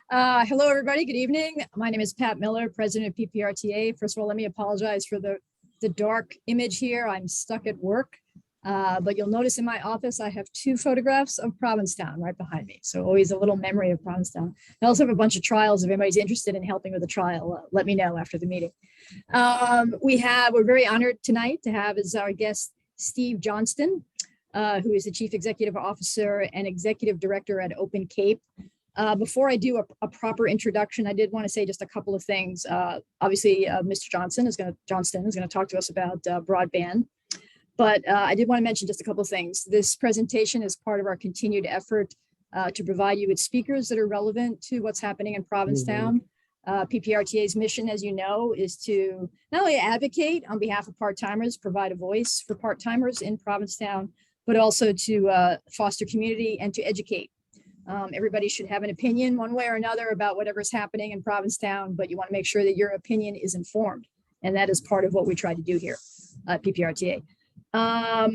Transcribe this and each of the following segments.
Hello, everybody. Good evening. My name is Pat Miller, president of PPRTA. First of all, let me apologize for the dark image here. I'm stuck at work, but you'll notice in my office, I have two photographs of Provincetown right behind me. So always a little memory of Provincetown. I also have a bunch of trials. If anybody's interested in helping with a trial, let me know after the meeting. We're very honored tonight to have as our guest, Steve Johnston, who is the Chief Executive Officer and Executive Director at OpenCape. Before I do a proper introduction, I did want to say just a couple of things. Obviously, Mr. Johnston is going to talk to us about broadband, but I did want to mention just a couple of things. This presentation is part of our continued effort to provide you with speakers that are relevant to what's happening in Provincetown. PPRTA's mission, as you know, is to not only advocate on behalf of part-timers, provide a voice for part-timers in Provincetown, but also to foster community and to educate. Everybody should have an opinion one way or another about whatever's happening in Provincetown, but you want to make sure that your opinion is informed. And that is part of what we try to do here at PPRTA. I'll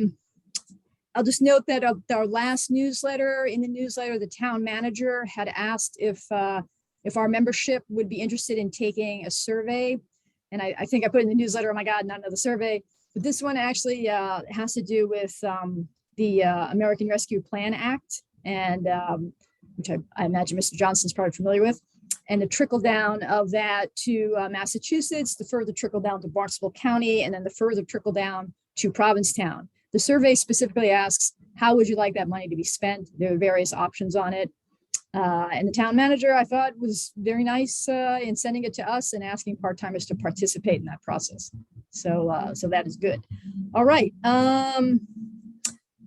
just note that our last newsletter, the town manager had asked if our membership would be interested in taking a survey. And I think I put in the newsletter, oh my God, not another survey. But this one actually has to do with the American Rescue Plan Act, and which I imagine Mr. Johnston's probably familiar with, and the trickle down of that to Massachusetts, the further trickle down to Barnstable County, and then the further trickle down to Provincetown. The survey specifically asks, how would you like that money to be spent? There are various options on it. And the town manager, I thought, was very nice in sending it to us and asking part-timers to participate in that process. So that is good. All right.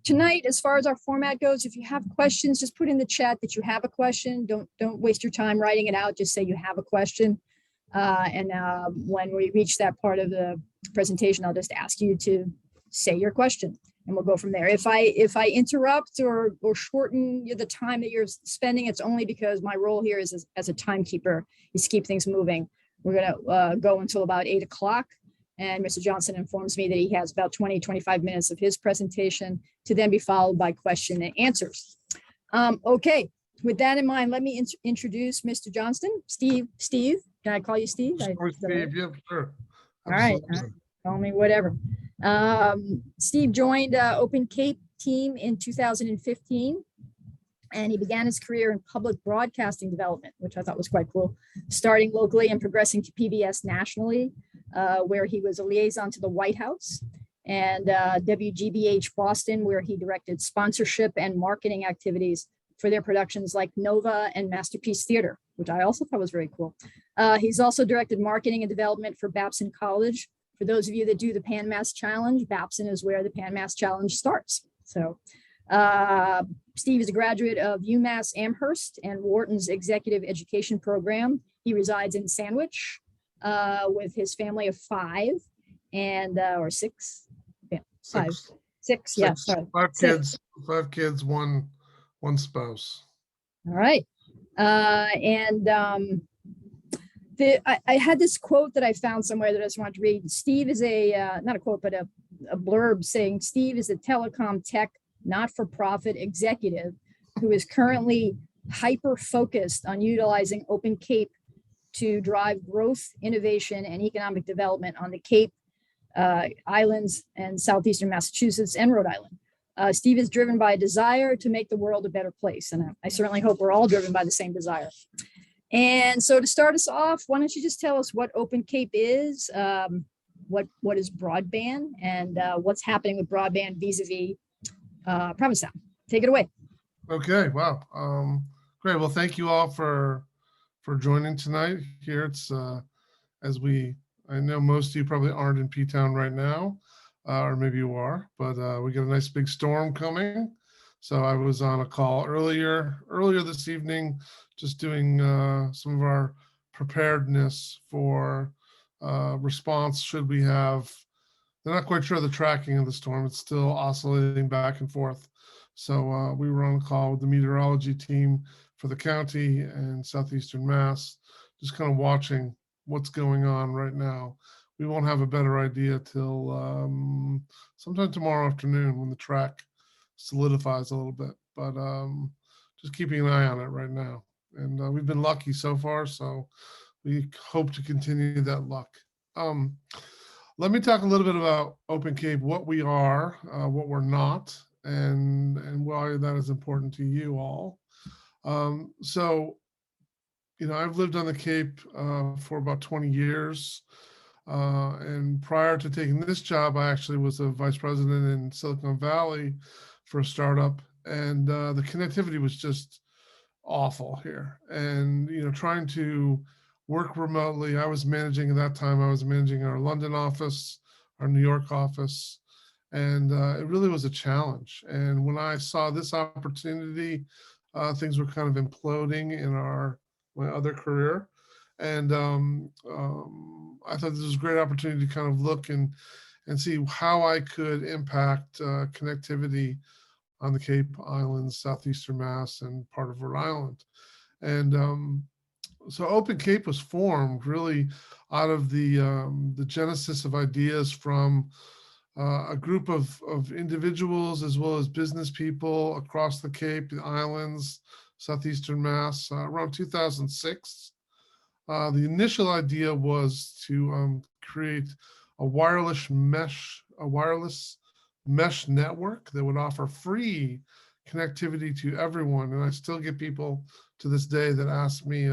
Tonight, as far as our format goes, if you have questions, just put in the chat that you have a question. Don't waste your time writing it out. Just say you have a question. When we reach that part of the presentation, I'll just ask you to say your question and we'll go from there. If I interrupt or shorten the time that you're spending, it's only because my role here is as a timekeeper is to keep things moving. We're gonna go until about 8 o'clock. And Mr. Johnston informs me that he has about 20-25 minutes of his presentation to then be followed by question and answers. Okay, with that in mind, let me introduce Mr. Johnston. Steve, can I call you Steve? Steve, yeah, sure. All right, call me whatever. Steve joined OpenCape team in 2015. And he began his career in public broadcasting development, which I thought was quite cool, starting locally and progressing to PBS nationally, where he was a liaison to the White House, and WGBH Boston, where he directed sponsorship and marketing activities for their productions like Nova and Masterpiece Theater, which I also thought was very cool. He's also directed marketing and development for Babson College. For those of you that do the Pan Mass Challenge, Babson is where the Pan Mass Challenge starts. So Steve is a graduate of UMass Amherst and Wharton's Executive Education Program. He resides in Sandwich with his family of 5 and or 6. Yeah, 5, 6. Yeah, sorry. 5 kids, 5 kids, one spouse. All right. I had this quote that I found somewhere that I just wanted to read. Steve is not a quote, but a blurb saying Steve is a telecom tech not-for-profit executive who is currently hyper-focused on utilizing OpenCape to drive growth, innovation, and economic development on the Cape Islands and southeastern Massachusetts and Rhode Island. Steve is driven by a desire to make the world a better place, and I certainly hope we're all driven by the same desire. And so to start us off, why don't you just tell us what OpenCape is, what is broadband, and what's happening with broadband vis-a-vis Provincetown. Take it away. Okay, wow. Great. Well, thank you all for joining tonight here. It's I know most of you probably aren't in P-Town right now, or maybe you are, but we got a nice big storm coming. So I was on a call earlier this evening, just doing some of our preparedness for response should we have. They're not quite sure of the tracking of the storm. It's still oscillating back and forth. So we were on a call with the meteorology team for the county and southeastern Mass, just kind of watching what's going on right now. We won't have a better idea till sometime tomorrow afternoon when the track solidifies a little bit. But just keeping an eye on it right now. And we've been lucky so far, so we hope to continue that luck. Um, Let me talk a little bit about OpenCape, what we are, what we're not, and why that is important to you all. So, I've lived on the Cape for about 20 years. And prior to taking this job, I actually was a vice president in Silicon Valley for a startup. And the connectivity was just awful here. And, trying to work remotely, I was managing at that time, I was managing our London office, our New York office. And it really was a challenge. And when I saw this opportunity, things were kind of imploding in my other career. And I thought this was a great opportunity to kind of look and see how I could impact connectivity on the Cape Islands, southeastern Mass, and part of Rhode Island. And so OpenCape was formed really out of the genesis of ideas from a group of individuals as well as business people across the Cape, the islands, southeastern Mass, around 2006. The initial idea was to create a wireless mesh network that would offer free connectivity to everyone. And I still get people to this day that ask me,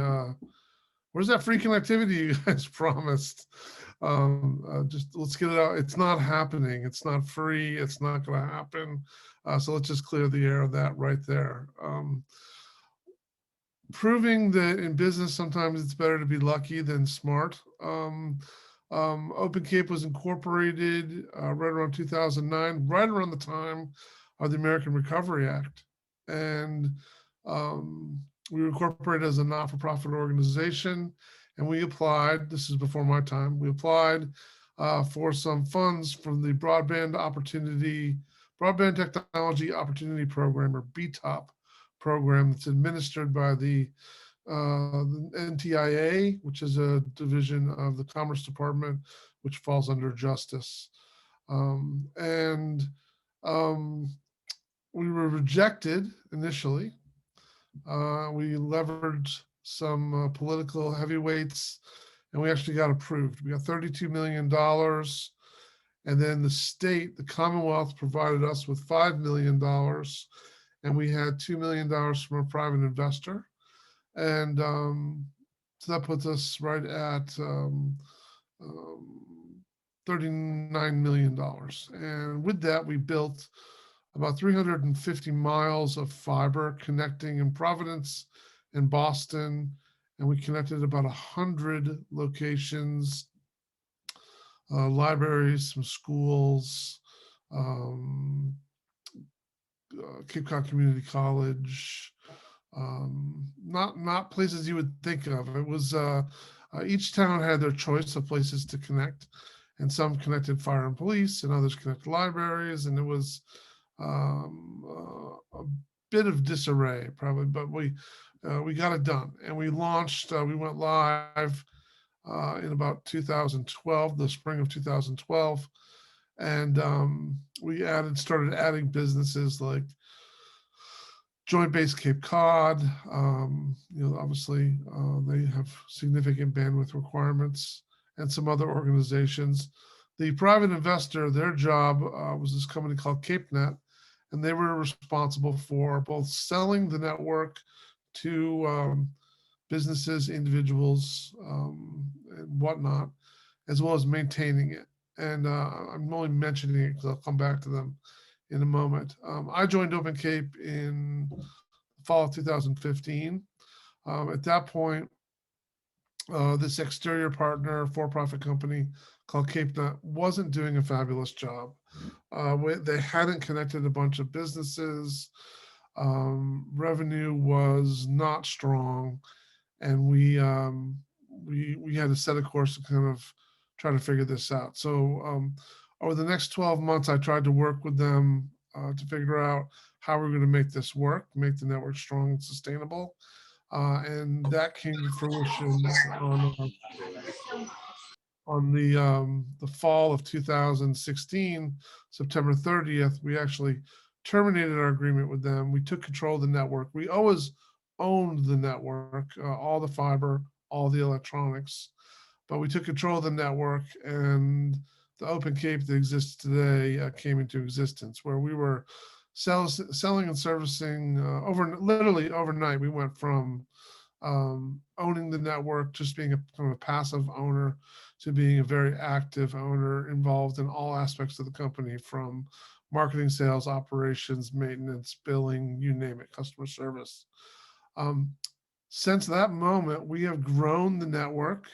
where's that free connectivity you guys promised? Just let's get it out. It's not happening. It's not free. It's not going to happen. So let's just clear the air of that right there. Proving that in business, sometimes it's better to be lucky than smart. OpenCape was incorporated right around 2009, right around the time of the American Recovery Act. And we were incorporated as a not-for-profit organization, and we applied, this is before my time, we applied for some funds from the Broadband Technology Opportunity Program, or BTOP program, that's administered by the NTIA, which is a division of the Commerce Department, which falls under Justice. And we were rejected initially. We leveraged some political heavyweights, and we actually got approved. We got $32 million. And then the Commonwealth, provided us with $5 million. And we had $2 million from a private investor. And so that puts us right at $39 million. And with that, we built about 350 miles of fiber connecting in Providence and Boston. And we connected about 100 locations, libraries, some schools, Cape Cod Community College, not places you would think of. It was each town had their choice of places to connect, and some connected fire and police, and others connected libraries, and it was a bit of disarray probably, but we got it done, and we launched. We went live in about 2012, the spring of 2012, and we started adding businesses like Joint Base Cape Cod. Obviously, they have significant bandwidth requirements, and some other organizations. The private investor, their job was this company called CapeNet, and they were responsible for both selling the network to businesses, individuals, and whatnot, as well as maintaining it. And I'm only mentioning it because I'll come back to them in a moment. I joined OpenCape in the fall of 2015. At that point, this exterior partner, for-profit company called CapeNet, wasn't doing a fabulous job. They hadn't connected a bunch of businesses. Revenue was not strong, and we had to set a course to kind of try to figure this out. So over the next 12 months, I tried to work with them to figure out how we're going to make this work, make the network strong and sustainable. And that came to fruition on the fall of 2016, September 30th. We actually terminated our agreement with them. We took control of the network. We always owned the network, all the fiber, all the electronics, but we took control of the network, and the OpenCape that exists today came into existence, where we were selling and servicing literally overnight. We went from owning the network, just being from a passive owner, to being a very active owner involved in all aspects of the company, from marketing, sales, operations, maintenance, billing, you name it, customer service. Um, since that moment, we have grown the network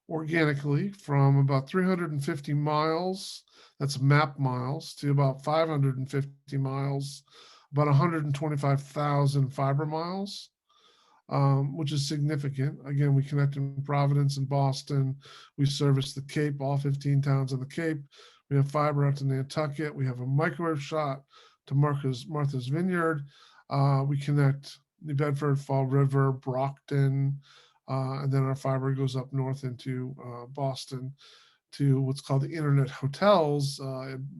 organically from about 350 miles, that's map miles, to about 550 miles, about 125,000 fiber miles, which is significant. Again, we connect in Providence and Boston. We service the Cape, all 15 towns on the Cape. We have fiber out to Nantucket. We have a microwave shot to Martha's Vineyard. We connect New Bedford, Fall River, Brockton, and then our fiber goes up north into Boston to what's called the Internet Hotels.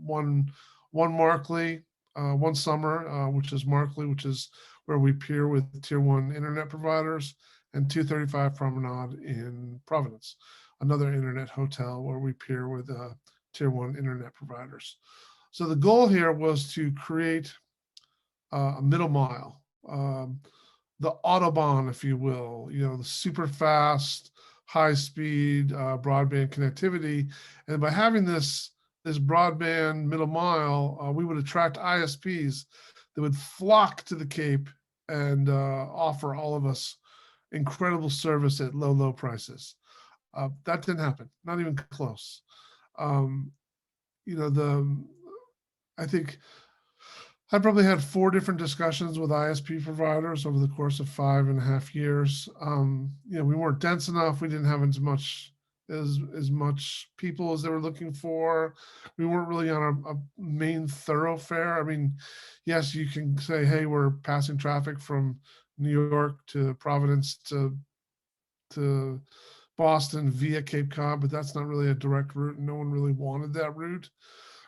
One Markley, one Summer, which is Markley, which is where we peer with tier one internet providers, and 235 Promenade in Providence, another internet hotel where we peer with tier one internet providers. So the goal here was to create a middle mile, the Autobahn, if you will, the super fast, high speed broadband connectivity. And by having this broadband middle mile, we would attract ISPs that would flock to the Cape and offer all of us incredible service at low prices. That didn't happen, not even close. I think I probably had 4 different discussions with ISP providers over the course of 5.5 years. We weren't dense enough. We didn't have as much people as they were looking for. We weren't really on a main thoroughfare. I mean, yes, you can say, hey, we're passing traffic from New York to Providence to Boston via Cape Cod, but that's not really a direct route. No one really wanted that route.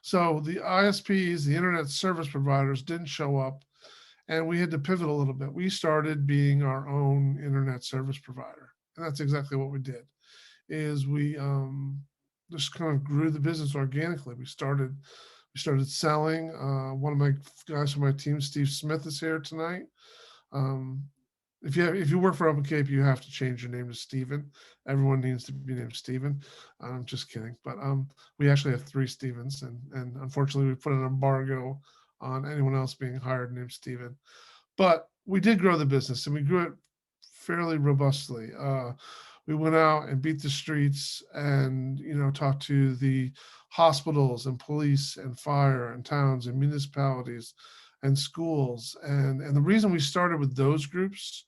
So the ISPs, the internet service providers, didn't show up, and we had to pivot a little bit. We started being our own internet service provider, and that's exactly what we did. Is we just kind of grew the business organically. We started selling. One of my guys from my team, Steve Smith, is here tonight. If you work for OpenCape, you have to change your name to Steven. Everyone needs to be named Steven. I'm just kidding. But we actually have 3 Stevens, and unfortunately we put an embargo on anyone else being hired named Steven. But we did grow the business, and we grew it fairly robustly. We went out and beat the streets and talked to the hospitals and police and fire and towns and municipalities and schools. And the reason we started with those groups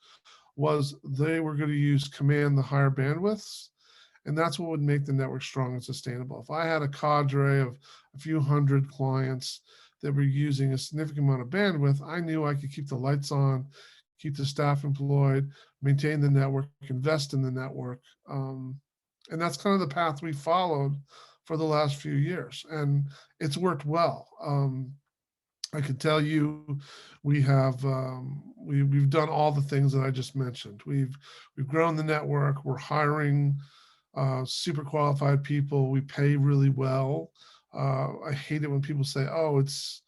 was they were going to command the higher bandwidths. And that's what would make the network strong and sustainable. If I had a cadre of a few hundred clients that were using a significant amount of bandwidth, I knew I could keep the lights on, keep the staff employed, maintain the network, invest in the network. And that's kind of the path we followed for the last few years. And it's worked well. I can tell you, we have we've done all the things that I just mentioned. We've grown the network. We're hiring super qualified people. We pay really well. I hate it when people say, "Oh, it's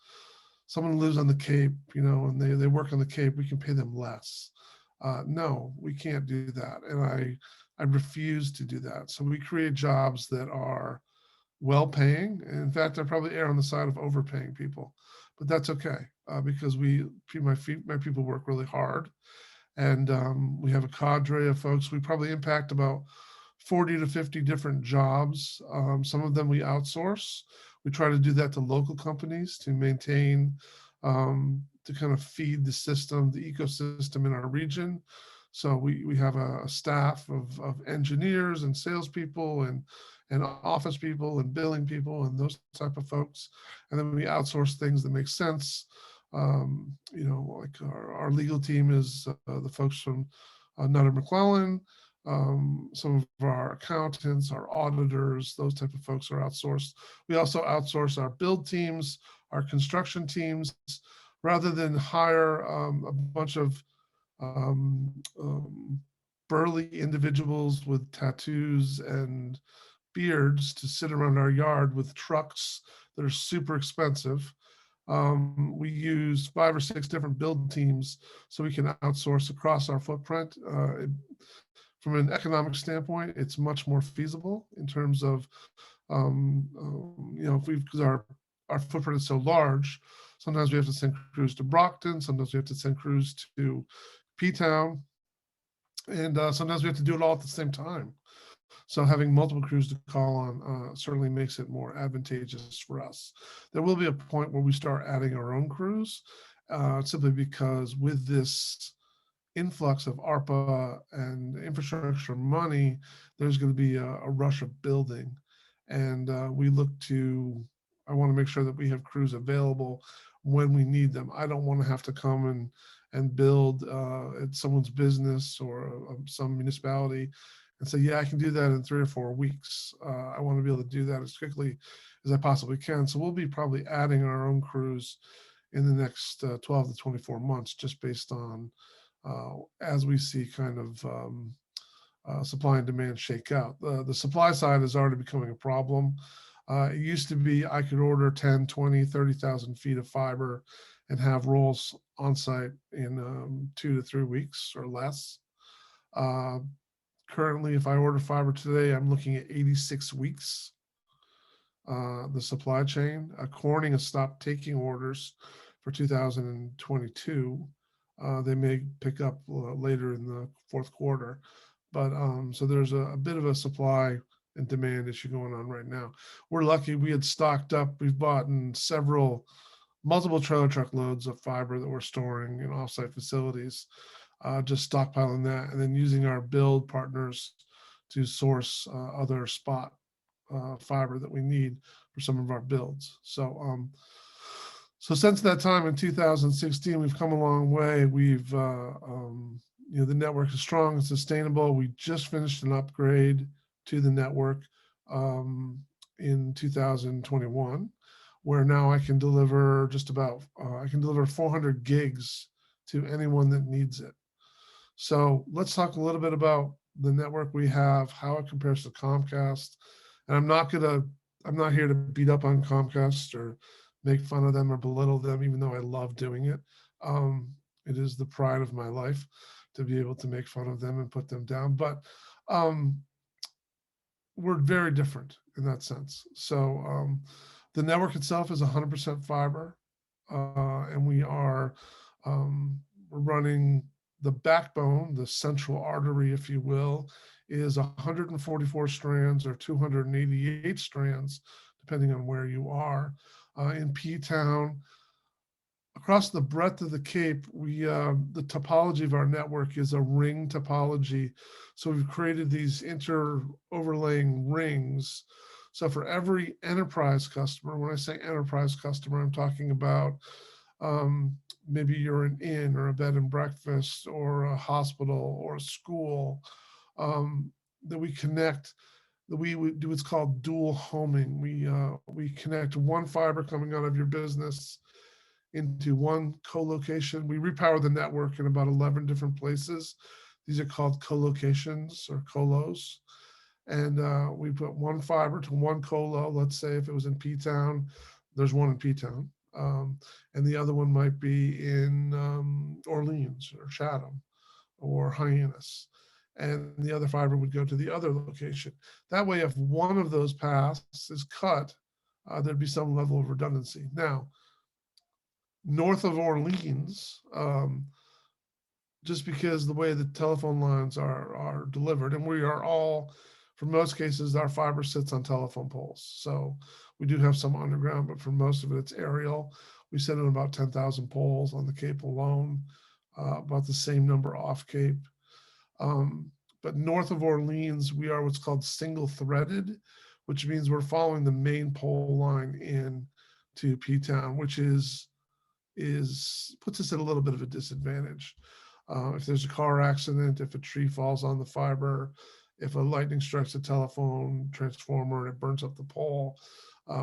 someone who lives on the Cape, and they work on the Cape. We can pay them less." No, we can't do that, and I refuse to do that. So we create jobs that are well-paying. In fact, I probably err on the side of overpaying people. But that's okay because my people work really hard, and we have a cadre of folks. We probably impact about 40 to 50 different jobs. Some of them we outsource. We try to do that to local companies to maintain, to kind of feed the system, the ecosystem in our region. So we have a staff of engineers and salespeople and office people and billing people and those type of folks. And then we outsource things that make sense. Like our legal team is the folks from Nutter McClellan. Some of our accountants, our auditors, those type of folks are outsourced. We also outsource our build teams, our construction teams, rather than hire a bunch of um, um, burly individuals with tattoos and beards to sit around our yard with trucks that are super expensive. We use 5 or 6 different build teams so we can outsource across our footprint. From an economic standpoint, it's much more feasible in terms of, if we, because our footprint is so large, sometimes we have to send crews to Brockton, sometimes we have to send crews to P-Town, and sometimes we have to do it all at the same time. So having multiple crews to call on certainly makes it more advantageous for us. There will be a point where we start adding our own crews, simply because with this influx of ARPA and infrastructure money, there's going to be a rush of building. And we look to, I want to make sure that we have crews available when we need them. I don't want to have to come and build at someone's business or some municipality and say, yeah, I can do that in 3 or 4 weeks. I want to be able to do that as quickly as I possibly can. So we'll be probably adding our own crews in the next 12 to 24 months, just based on as we see kind of supply and demand shake out. The supply side is already becoming a problem. It used to be I could order 10, 20, 30,000 feet of fiber and have rolls on site in 2 to 3 weeks or less. Uh, Currently, if I order fiber today, I'm looking at 86 weeks. The supply chain, Corning has stopped taking orders for 2022. They may pick up later in the fourth quarter, but so there's a bit of a supply and demand issue going on right now. We're lucky we had stocked up. We've bought in multiple trailer truck loads of fiber that we're storing in offsite facilities, just stockpiling that and then using our build partners to source other spot fiber that we need for some of our builds. So since that time in 2016, we've come a long way. We've, the network is strong and sustainable. We just finished an upgrade to the network in 2021, where now I can deliver I can deliver 400 gigs to anyone that needs it. So let's talk a little bit about the network we have, how it compares to Comcast. And I'm not here to beat up on Comcast or make fun of them or belittle them, even though I love doing it. It is the pride of my life to be able to make fun of them and put them down. But we're very different in that sense. So the network itself is 100% fiber, and we're running the backbone, the central artery, if you will, is 144 strands or 288 strands, depending on where you are. In P-Town, across the breadth of the Cape, the topology of our network is a ring topology. So we've created these overlaying rings. So for every enterprise customer, when I say enterprise customer, I'm talking about maybe you're an inn or a bed and breakfast or a hospital or a school, that we connect. We do what's called dual homing. We connect one fiber coming out of your business into one co-location. We repower the network in about 11 different places. These are called co-locations or colos. And we put one fiber to one colo. Let's say if it was in P-Town, there's one in P-Town. And the other one might be in Orleans or Chatham or Hyannis. And the other fiber would go to the other location. That way, if one of those paths is cut, there'd be some level of redundancy. Now, north of Orleans, just because the way the telephone lines are delivered, and we are all, for most cases, our fiber sits on telephone poles. So we do have some underground, but for most of it, it's aerial. We sit on about 10,000 poles on the Cape alone, about the same number off Cape. But north of Orleans, we are what's called single threaded, which means we're following the main pole line in to P-Town, which puts us at a little bit of a disadvantage. If there's a car accident, if a tree falls on the fiber, if a lightning strikes a telephone transformer and it burns up the pole,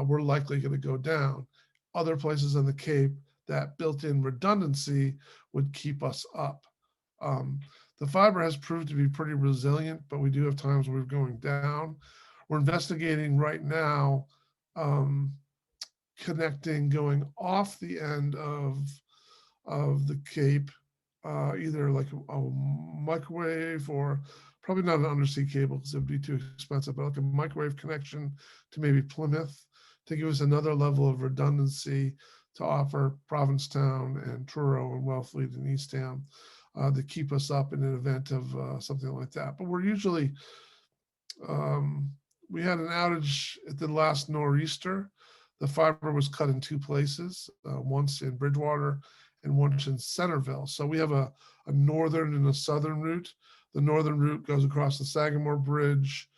we're likely going to go down. Other places on the Cape, that built-in redundancy would keep us up. The fiber has proved to be pretty resilient, but we do have times where we're going down. We're investigating right now connecting, going off the end of the Cape, either like a microwave or probably not an undersea cable because it would be too expensive, but like a microwave connection to maybe Plymouth to give us another level of redundancy to offer Provincetown and Truro and Wellfleet and Eastham to keep us up in an event of something like that. But we're usually, we had an outage at the last nor'easter. The fiber was cut in two places, once in Bridgewater and once in Centerville. So we have a northern and a southern route. The northern route goes across the Sagamore Bridge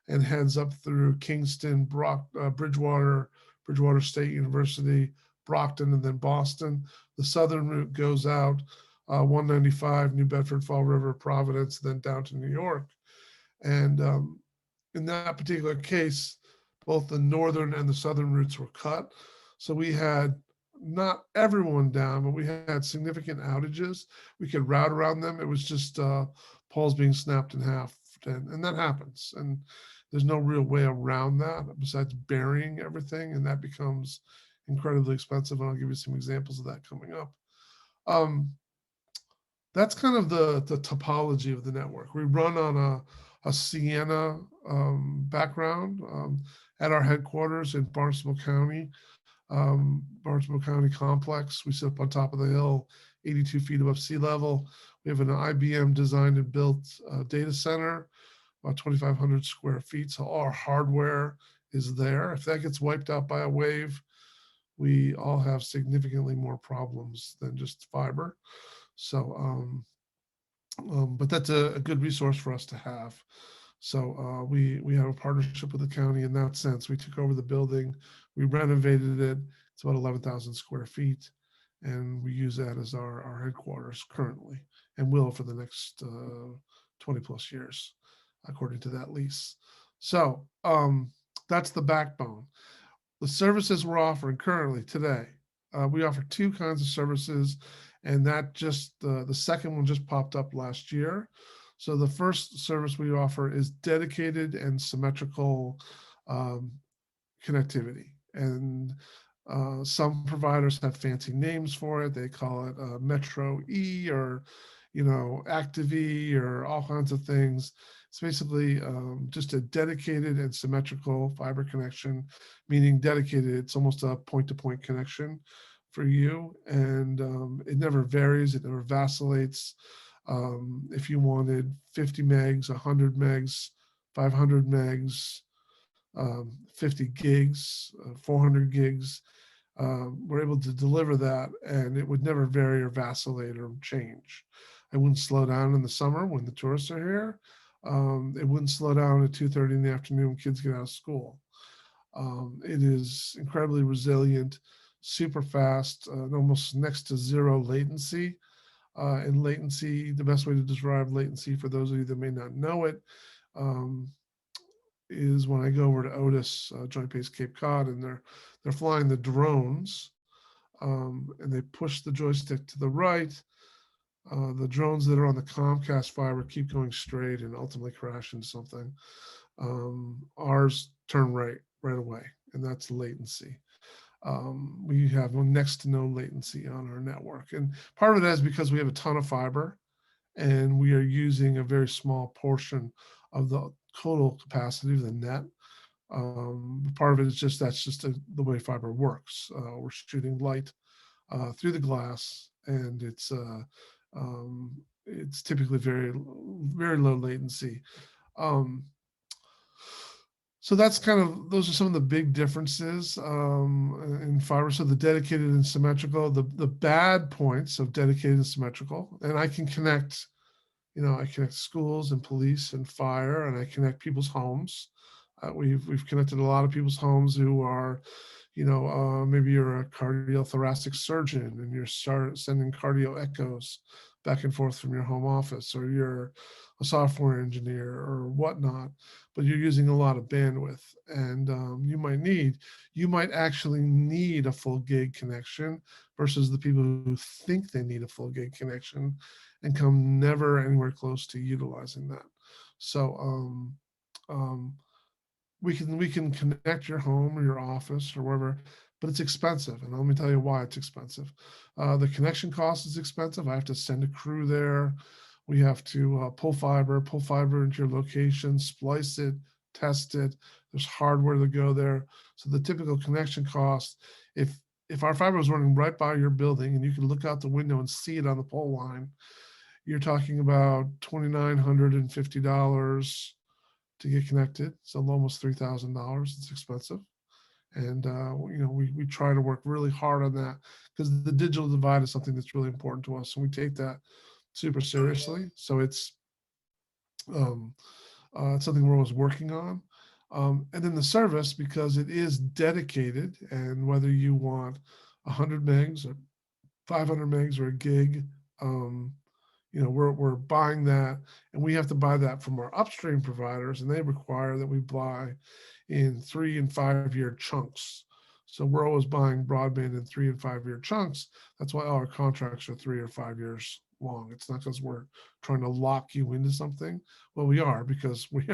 and heads up through Kingston, Bridgewater, Bridgewater State University, Brockton, and then Boston. The southern route goes out 195, New Bedford, Fall River, Providence, then down to New York. And in that particular case, both the northern and the southern routes were cut. So we had not everyone down, but we had significant outages. We could route around them. It was just poles being snapped in half. And that happens. And there's no real way around that besides burying everything. And that becomes incredibly expensive. And I'll give you some examples of that coming up. That's kind of the topology of the network. We run on a Sienna background at our headquarters in Barnstable County. Barnstable County complex. We sit up on top of the hill, 82 feet above sea level. We have an IBM designed and built data center, about 2,500 square feet. So all our hardware is there. If that gets wiped out by a wave, we all have significantly more problems than just fiber. So, but that's a good resource for us to have. So we have a partnership with the county in that sense. We took over the building, we renovated it. It's about 11,000 square feet, and we use that as our headquarters currently, and will for the next 20 plus years, according to that lease. So that's the backbone. The services we're offering currently today, we offer two kinds of services, and that just the second one just popped up last year. So the first service we offer is dedicated and symmetrical connectivity. And some providers have fancy names for it. They call it Metro E or, Active E or all kinds of things. It's basically just a dedicated and symmetrical fiber connection, meaning dedicated, it's almost a point-to-point connection for you. And it never varies, it never vacillates. If you wanted 50 megs, 100 megs, 500 megs, 50 gigs, 400 gigs, we're able to deliver that, and it would never vary or vacillate or change. It wouldn't slow down in the summer when the tourists are here. It wouldn't slow down at 2:30 in the afternoon when kids get out of school. It is incredibly resilient, super fast, and almost next to zero latency. And latency, the best way to describe latency for those of you that may not know it, is when I go over to Otis, Joint Base Cape Cod, and they're flying the drones, and they push the joystick to the right. The drones that are on the Comcast fiber keep going straight and ultimately crash into something. Ours turn right away, and that's latency. We have next to no latency on our network. And part of that is because we have a ton of fiber and we are using a very small portion of the total capacity of the net. Part of it is just, that's just the way fiber works. We're shooting light through the glass, and it's typically very, very low latency. So that's those are some of the big differences in fiber. So the dedicated and symmetrical, the bad points of dedicated and symmetrical, and I can connect, I connect schools and police and fire, and I connect people's homes. We've connected a lot of people's homes who are, Maybe you're a cardiothoracic surgeon and you're sending cardio echoes back and forth from your home office, or you're a software engineer or whatnot, but you're using a lot of bandwidth, and you might actually need a full gig connection versus the people who think they need a full gig connection and come never anywhere close to utilizing that. So we can connect your home or your office or wherever, but it's expensive. And let me tell you why it's expensive. The connection cost is expensive. I have to send a crew there. We have to pull fiber into your location, splice it, test it. There's hardware to go there. So the typical connection cost, if our fiber was running right by your building and you can look out the window and see it on the pole line, you're talking about $2,950 to get connected. So almost $3,000. It's expensive. And, we try to work really hard on that because the digital divide is something that's really important to us. And we take that super seriously. So it's something we're always working on. And then the service, because it is dedicated, and whether you want 100 megs or 500 megs or a gig, we're buying that, and we have to buy that from our upstream providers, and they require that we buy in 3 and 5 year chunks. So we're always buying broadband in 3 and 5 year chunks. That's why all our contracts are 3 or 5 years long. It's not because we're trying to lock you into something. Well, we are, because we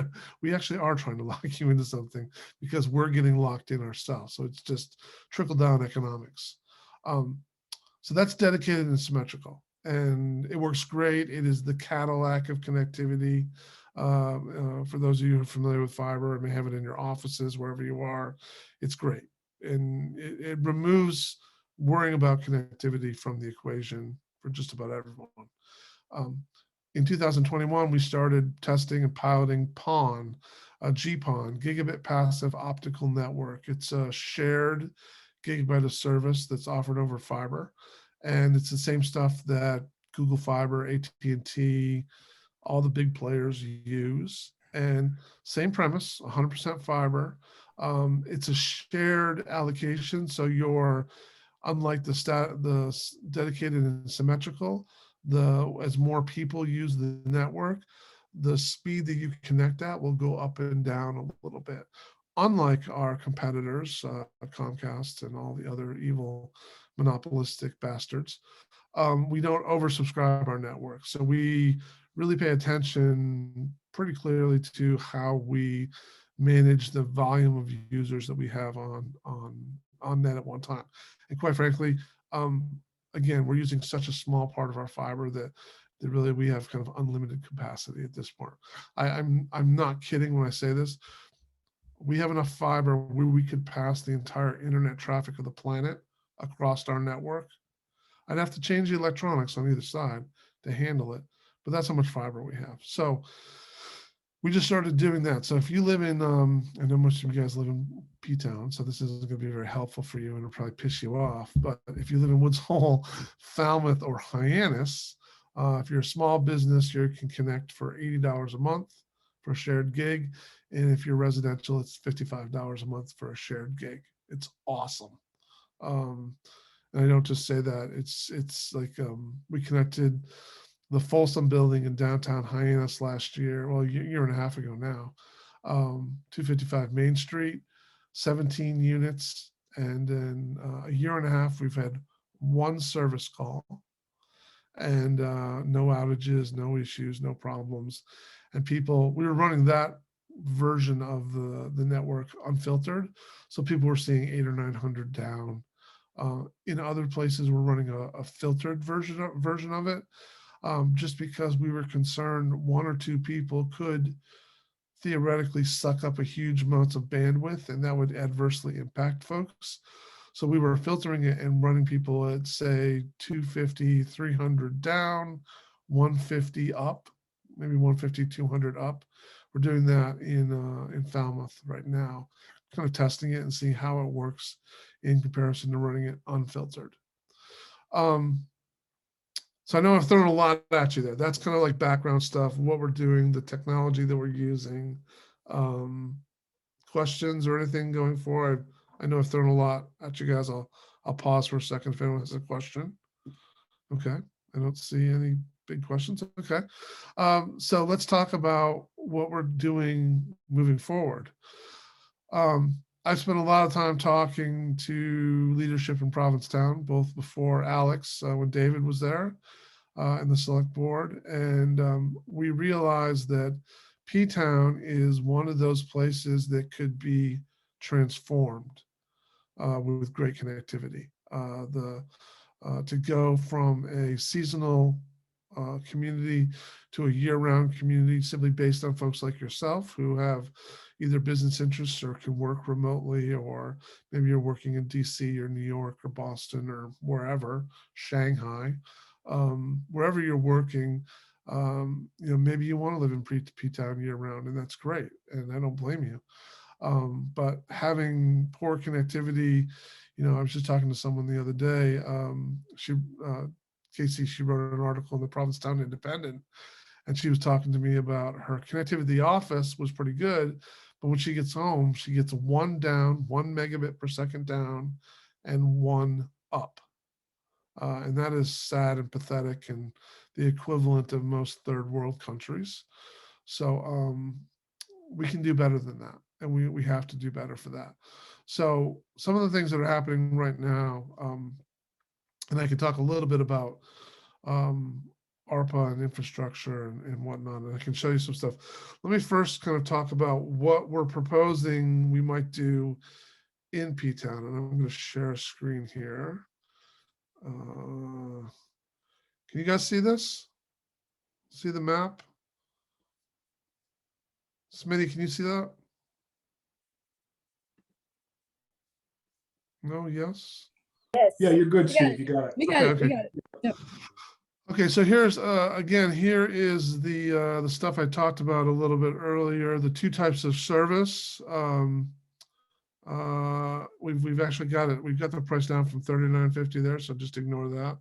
actually are trying to lock you into something because we're getting locked in ourselves. So it's just trickle down economics. So that's dedicated and symmetrical, and it works great. It is the Cadillac of connectivity. For those of you who are familiar with fiber and may have it in your offices, wherever you are, it's great. And it removes worrying about connectivity from the equation for just about everyone. In 2021, we started testing and piloting PON, GPON, Gigabit Passive Optical Network. It's a shared gigabit of service that's offered over fiber. And it's the same stuff that Google Fiber, AT&T, all the big players use. And same premise, 100% fiber. It's a shared allocation. So you're, unlike the dedicated and symmetrical, as more people use the network, the speed that you connect at will go up and down a little bit. Unlike our competitors, Comcast and all the other evil monopolistic bastards, we don't oversubscribe our network. So we really pay attention pretty clearly to how we manage the volume of users that we have on net at one time. And quite frankly, again, we're using such a small part of our fiber that really we have kind of unlimited capacity at this point. I'm not kidding when I say this. We have enough fiber where we could pass the entire internet traffic of the planet across our network. I'd have to change the electronics on either side to handle it, but that's how much fiber we have. So we just started doing that. So if you live in, I know most of you guys live in P-Town, so this isn't going to be very helpful for you and it'll probably piss you off. But if you live in Woods Hole, Falmouth, or Hyannis, if you're a small business, you can connect for $80 a month for a shared gig. And if you're residential, it's $55 a month for a shared gig. It's awesome. And I don't just say that. It's like we connected the Folsom building in downtown Hyannis last year, well, a year and a half ago now, 255 Main Street, 17 units. And then a year and a half, we've had one service call and no outages, no issues, no problems. And we were running that version of the network unfiltered. So people were seeing 800 or 900 down. In other places, we're running a filtered version of it. Just because we were concerned one or two people could theoretically suck up a huge amounts of bandwidth, and that would adversely impact folks. So we were filtering it and running people at, say, 250, 300 down, 150 up, maybe 150, 200 up. We're doing that in Falmouth right now, kind of testing it and seeing how it works in comparison to running it unfiltered. So I know I've thrown a lot at you there. That's kind of like background stuff, what we're doing, the technology that we're using. Questions or anything going forward? I know I've thrown a lot at you guys. I'll pause for a second if anyone has a question. Okay, I don't see any big questions. Okay, so let's talk about what we're doing moving forward. I've spent a lot of time talking to leadership in Provincetown, both before Alex, when David was there, and the select board, and we realized that P-Town is one of those places that could be transformed with great connectivity. To go from a seasonal community to a year-round community simply based on folks like yourself who have either business interests or can work remotely, or maybe you're working in DC or New York or Boston or wherever, Shanghai, wherever you're working. Maybe you want to live in P-Town year-round, and that's great, and I don't blame you. But having poor connectivity, I was just talking to someone the other day. Casey, she wrote an article in the Provincetown Independent, and she was talking to me about her connectivity at the office was pretty good, but when she gets home, she gets one down, 1 megabit per second down, and one up. And that is sad and pathetic and the equivalent of most third world countries. So we can do better than that, and we have to do better for that. So some of the things that are happening right now, and I can talk a little bit about ARPA and infrastructure and whatnot, and I can show you some stuff. Let me first kind of talk about what we're proposing we might do in P-Town, and I'm going to share a screen here. Can you guys see this? See the map? Smitty, can you see that? No, yes? Yes. Yeah, you're good, We got Steve. You got it. We got Okay, it. We okay. got it. Yep. Okay, so here's again, here is the stuff I talked about a little bit earlier. The two types of service. We've actually got it. We've got the price down from $39.50 there, so just ignore that.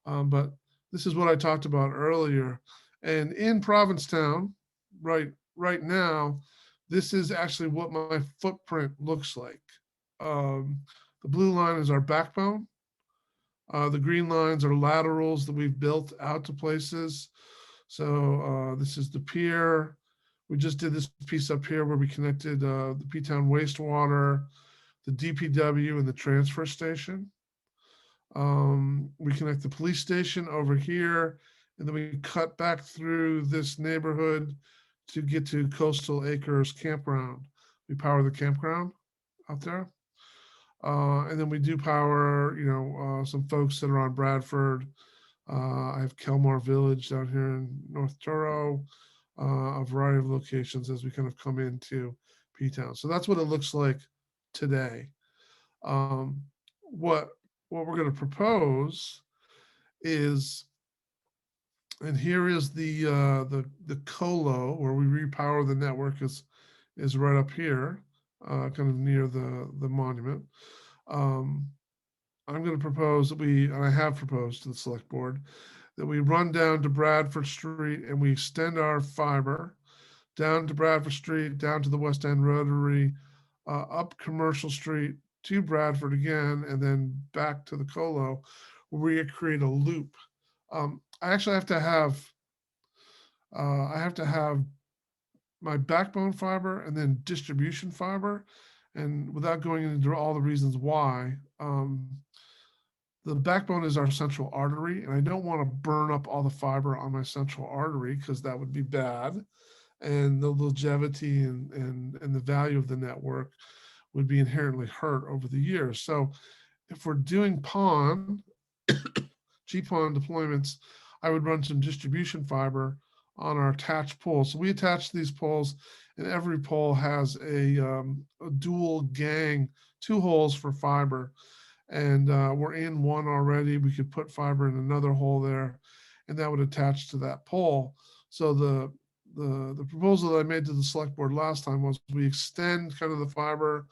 But this is what I talked about earlier. And in Provincetown, right now, this is actually what my footprint looks like. The blue line is our backbone. The green lines are laterals that we've built out to places. So this is the pier. We just did this piece up here where we connected the P-Town wastewater, the DPW, and the transfer station. We connect the police station over here, and then we cut back through this neighborhood to get to Coastal Acres Campground. We power the campground out there. And then we do power, some folks that are on Bradford. I have Kelmar Village down here in North Truro, a variety of locations as we kind of come into P-Town. So that's what it looks like today. What we're going to propose is, and here is the colo where we repower the network is right up here, kind of near the monument. I'm going to propose that and I have proposed to the select board, that we run down to Bradford Street and we extend our fiber down to Bradford Street, down to the West End Rotary, up Commercial Street to Bradford again, and then back to the colo, where we create a loop. I actually have to have my backbone fiber and then distribution fiber. And without going into all the reasons why, the backbone is our central artery, and I don't want to burn up all the fiber on my central artery because that would be bad. And the longevity and the value of the network would be inherently hurt over the years. So if we're doing GPON deployments, I would run some distribution fiber on our attached poles. So we attach these poles, and every pole has a dual gang, 2 holes for fiber. And we're in one already. We could put fiber in another hole there, and that would attach to that pole. So the proposal that I made to the select board last time was we extend kind of the fiber.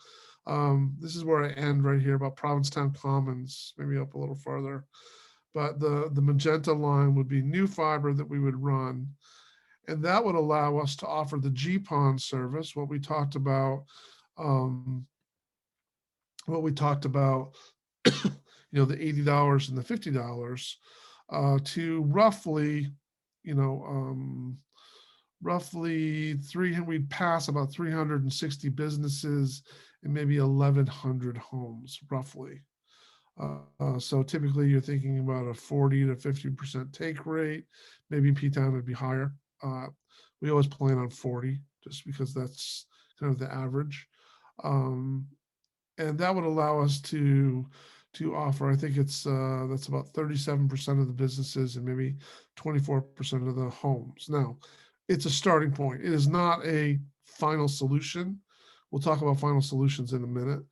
This is where I end right here about Provincetown Commons, maybe up a little further. But the magenta line would be new fiber that we would run. And that would allow us to offer the GPON service, what we talked about what we talked about, the $80 and the $50, to roughly, you know, roughly 300, we'd pass about 360 businesses and maybe 1,100 homes, roughly. So typically you're thinking about a 40 to 50% take rate. Maybe in P-Town it'd be higher. We always plan on 40 just because that's kind of the average. Um, and that would allow us to offer, I think it's that's about 37% of the businesses and maybe 24% of the homes. Now, it's a starting point. It is not a final solution. We'll talk about final solutions in a minute,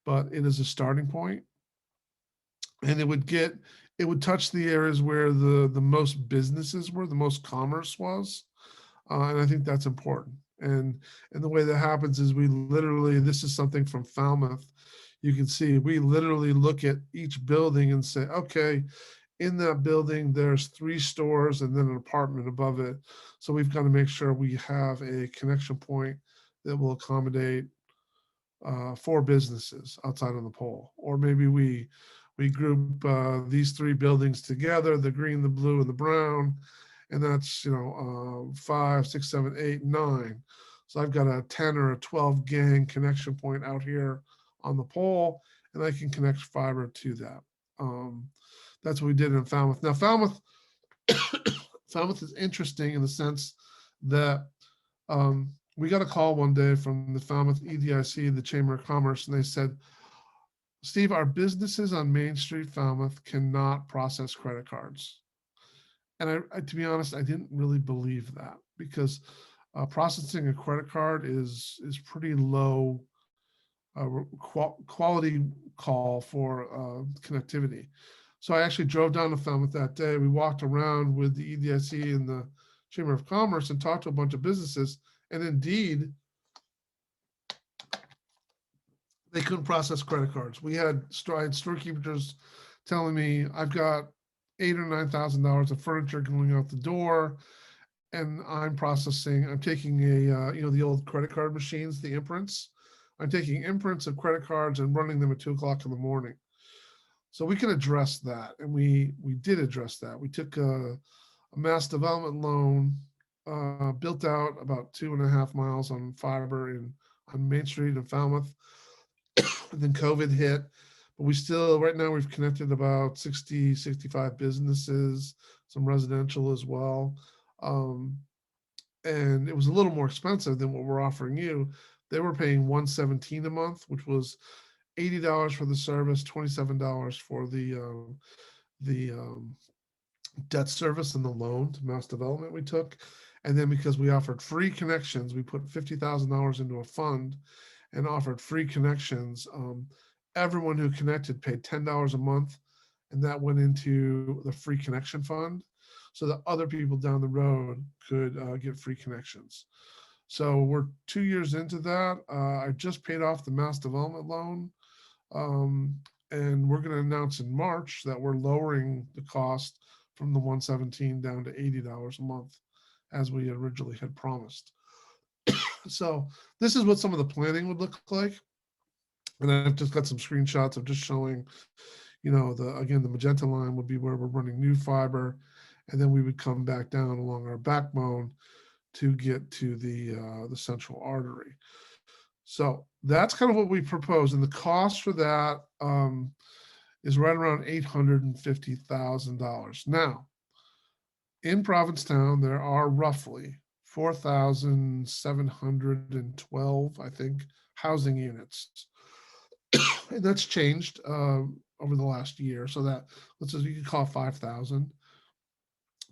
but it is a starting point. And it would touch the areas where the most businesses were, the most commerce was. And I think that's important. And the way that happens is we literally, this is something from Falmouth. You can see we literally look at each building and say, okay, in that building, there's 3 stores and then an apartment above it. So we've got to make sure we have a connection point that will accommodate 4 businesses outside on the pole. Or maybe we group these 3 buildings together, the green, the blue, and the brown, and that's 5, 6, 7, 8, 9. So I've got a 10 or a 12 gang connection point out here on the pole, and I can connect fiber to that. That's what we did in Falmouth. Now Falmouth is interesting in the sense that we got a call one day from the Falmouth EDIC, the Chamber of Commerce, and they said, Steve, our businesses on Main Street, Falmouth, cannot process credit cards. And I, to be honest, I didn't really believe that, because processing a credit card is pretty low quality call for connectivity. So I actually drove down to Falmouth that day. We walked around with the EDIC and the Chamber of Commerce and talked to a bunch of businesses. And indeed, they couldn't process credit cards. I had storekeepers telling me, I've got $8,000 or $9,000 of furniture going out the door, and I'm taking the old credit card machines, the imprints. I'm taking imprints of credit cards and running them at 2:00 in the morning. So we can address that, and we did address that. We took a mass development loan, built out about 2.5 miles on fiber on Main Street in Falmouth. And then COVID hit, but right now we've connected about 60, 65 businesses, some residential as well. And it was a little more expensive than what we're offering you. They were paying $117 a month, which was $80 for the service, $27 for the debt service and the loan to mass development we took. And then because we offered free connections, we put $50,000 into a fund and offered free connections. Everyone who connected paid $10 a month, and that went into the free connection fund so that other people down the road could get free connections. So we're 2 years into that. I just paid off the mass development loan, and we're going to announce in March that we're lowering the cost from the $117 down to $80 a month, as we originally had promised. So this is what some of the planning would look like. And I've just got some screenshots of just showing, the magenta line would be where we're running new fiber. And then we would come back down along our backbone to get to the central artery. So that's kind of what we propose. And the cost for that is right around $850,000. Now, in Provincetown, there are roughly 4,712, I think, housing units. And that's changed over the last year. So that, let's say you can call 5,000.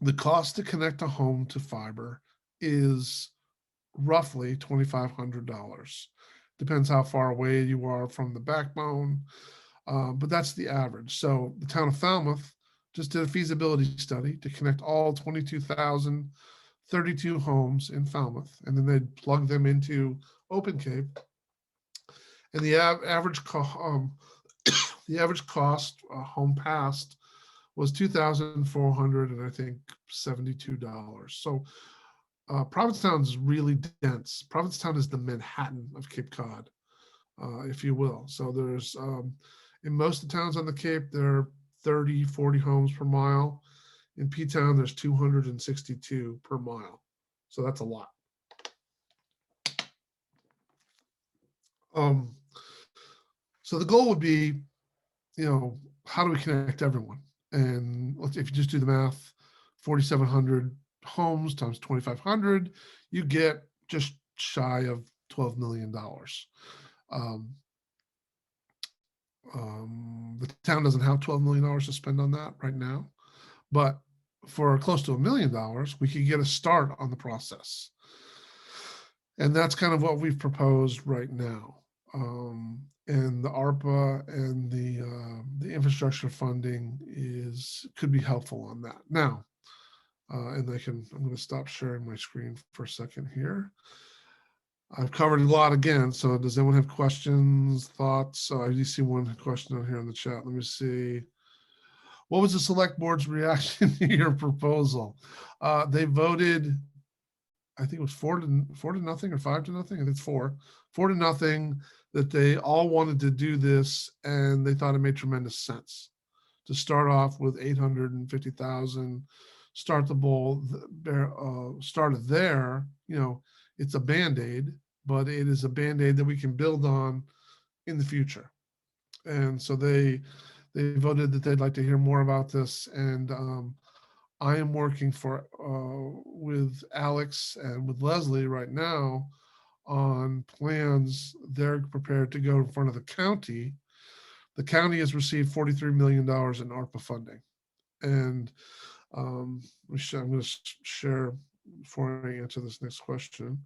The cost to connect a home to fiber is roughly $2,500. Depends how far away you are from the backbone, but that's the average. So the town of Falmouth just did a feasibility study to connect all 22,032 homes in Falmouth, and then they'd plug them into OpenCape. And the average cost home passed was $2,400 and I think $72. So Provincetown is really dense. Provincetown is the Manhattan of Cape Cod. if you will. So there's, in most of the towns on the Cape, there are 30, 40 homes per mile. In P-Town, there's 262 per mile. So that's a lot. So the goal would be, how do we connect everyone? And if you just do the math, 4,700 homes times 2,500, you get just shy of $12 million. The town doesn't have $12 million to spend on that right now, but for close to $1 million, we could get a start on the process. And that's kind of what we've proposed right now. And the ARPA and the infrastructure funding could be helpful on that. Now, and I'm going to stop sharing my screen for a second here. I've covered a lot again, so does anyone have questions, thoughts? I do see one question on here in the chat. Let me see. What was the select board's reaction to your proposal? They voted, I think it was 4-0 or 5-0. I think it's 4-0, that they all wanted to do this, and they thought it made tremendous sense to start off with 850,000, start the bowl, started there. It's a Band-Aid, but it is a Band-Aid that we can build on in the future. And so they voted that they'd like to hear more about this. And I am working with Alex and with Leslie right now on plans. They're prepared to go in front of the county. The county has received $43 million in ARPA funding. And I'm going to share before I answer this next question.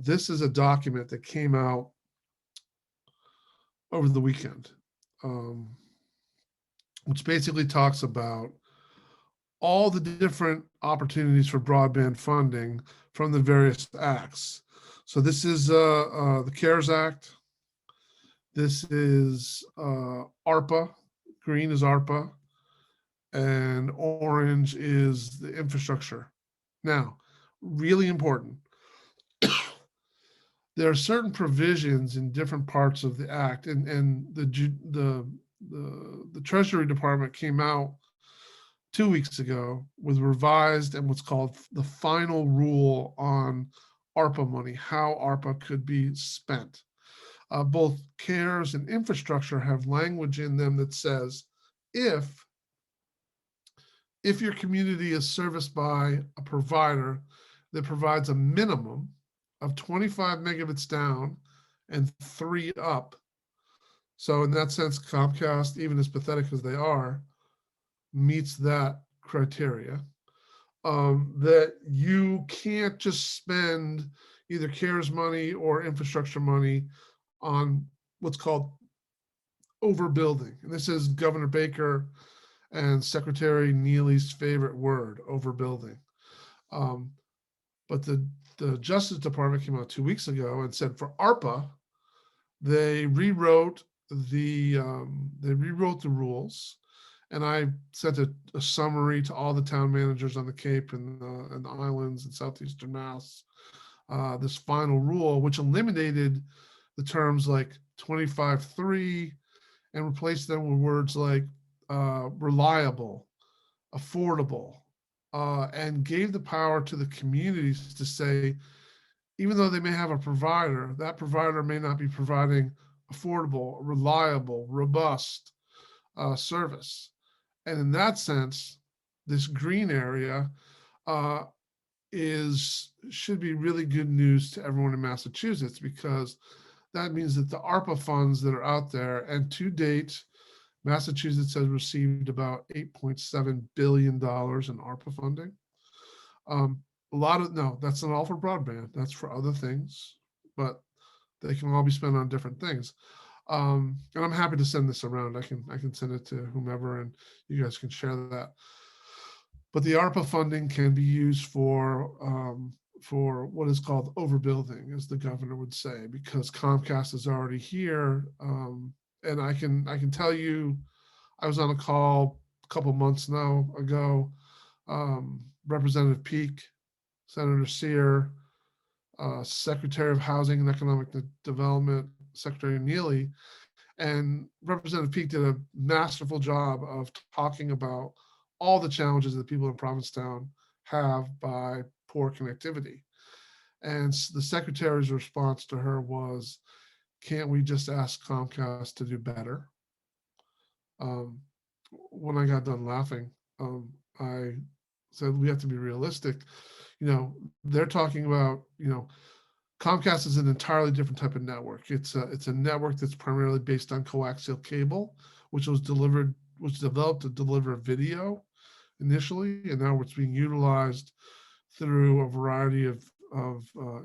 This is a document that came out over the weekend, which basically talks about all the different opportunities for broadband funding from the various acts. So this is the CARES Act. This is ARPA. Green is ARPA, and orange is the infrastructure. Now, really important. There are certain provisions in different parts of the act, and the Treasury Department came out 2 weeks ago with revised and what's called the final rule on ARPA money, how ARPA could be spent. Both CARES and infrastructure have language in them that says, if your community is serviced by a provider that provides a minimum of 25 megabits down and 3 up. So in that sense, Comcast, even as pathetic as they are, meets that criteria. That you can't just spend either CARES money or infrastructure money on what's called overbuilding. And this is Governor Baker and Secretary Neely's favorite word, overbuilding. But the Justice Department came out 2 weeks ago and said for ARPA, they rewrote the rules, and I sent a summary to all the town managers on the Cape and the islands and southeastern Mass. This final rule, which eliminated the terms like 25-3 and replaced them with words like reliable, affordable, and gave the power to the communities to say, even though they may have a provider, that provider may not be providing affordable, reliable, robust service. And in that sense, this green area should be really good news to everyone in Massachusetts, because that means that the ARPA funds that are out there, and to date, Massachusetts has received about $8.7 billion in ARPA funding. That's not all for broadband. That's for other things, but they can all be spent on different things. And I'm happy to send this around. I can send it to whomever, and you guys can share that. But the ARPA funding can be used for what is called overbuilding, as the governor would say, because Comcast is already here. And I can tell you, I was on a call a couple months ago. Representative Peake, Senator Sear, Secretary of Housing and Economic Development, Secretary Neely, and Representative Peake did a masterful job of talking about all the challenges that people in Provincetown have by poor connectivity. And the secretary's response to her was, can't we just ask Comcast to do better? When I got done laughing, I said, we have to be realistic. They're talking about, Comcast is an entirely different type of network. It's a network that's primarily based on coaxial cable, which was developed to deliver video initially, and now it's being utilized through a variety of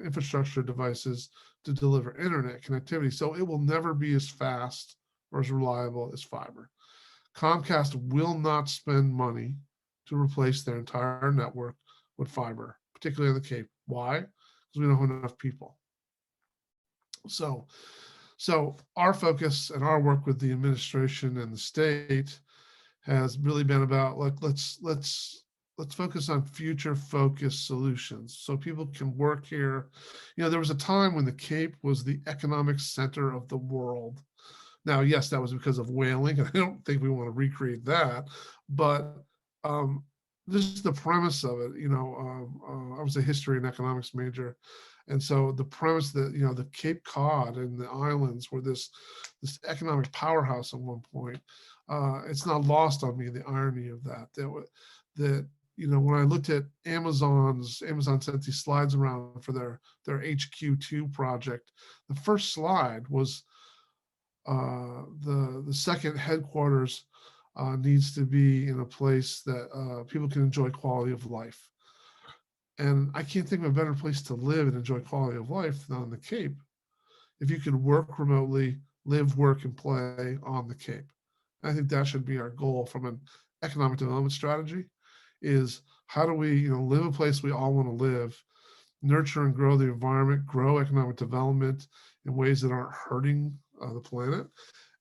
infrastructure devices to deliver internet connectivity. So it will never be as fast or as reliable as fiber. Comcast will not spend money to replace their entire network with fiber, particularly on the Cape. Why? Because we don't have enough people. So our focus and our work with the administration and the state has really been about, like, let's focus on future focused solutions so people can work here. There was a time when the Cape was the economic center of the world. Now, yes, that was because of whaling, and I don't think we want to recreate that, but this is the premise of it. I was a history and economics major, and so the premise that the Cape Cod and the islands were this economic powerhouse at one point. It's not lost on me, the irony of that. That when I looked at Amazon sent these slides around for their HQ2 project. The first slide was the second headquarters needs to be in a place that people can enjoy quality of life. And I can't think of a better place to live and enjoy quality of life than on the Cape. If you can work remotely, live, work, and play on the Cape. I think that should be our goal from an economic development strategy, is how do we live a place we all want to live, nurture and grow the environment, grow economic development in ways that aren't hurting the planet,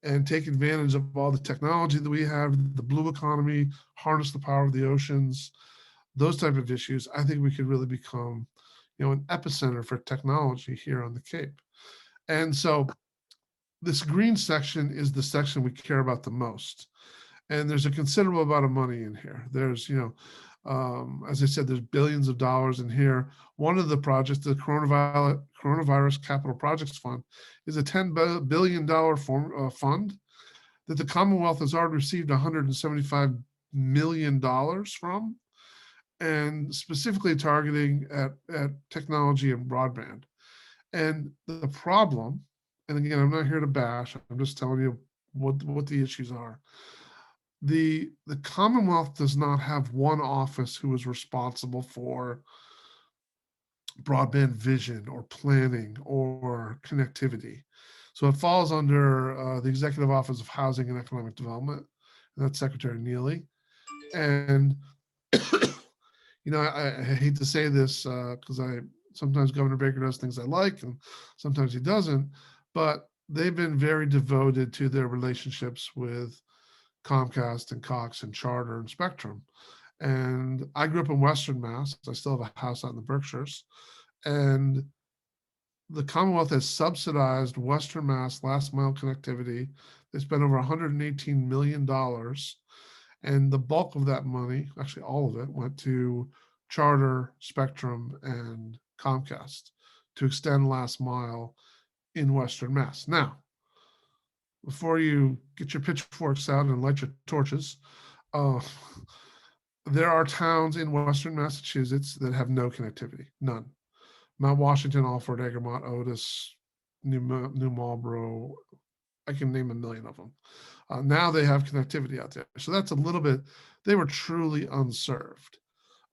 and take advantage of all the technology that we have, the blue economy, harness the power of the oceans, those type of issues. I think we could really become, an epicenter for technology here on the Cape. And so this green section is the section we care about the most. And there's a considerable amount of money in here. There's, as I said, there's billions of dollars in here. One of the projects, the Coronavirus Capital Projects Fund, is a $10 billion fund that the Commonwealth has already received $175 million from, and specifically targeting at technology and broadband. And the problem, and again, I'm not here to bash, I'm just telling you what the issues are. The Commonwealth does not have one office who is responsible for broadband vision or planning or connectivity. So it falls under the Executive Office of Housing and Economic Development, and that's Secretary Neely. And I hate to say this because sometimes Governor Baker does things I like and sometimes he doesn't, but they've been very devoted to their relationships with Comcast and Cox and Charter and Spectrum. And I grew up in Western Mass. I still have a house out in the Berkshires. And the Commonwealth has subsidized Western Mass last mile connectivity. They spent over $118 million. And the bulk of that money, actually all of it, went to Charter, Spectrum, and Comcast to extend last mile in Western Mass. Now, before you get your pitchforks out and light your torches, there are towns in Western Massachusetts that have no connectivity, none. Mount Washington, Alfred, Egremont, Otis, New Marlboro, I can name a million of them. Now they have connectivity out there. So that's a little bit, they were truly unserved.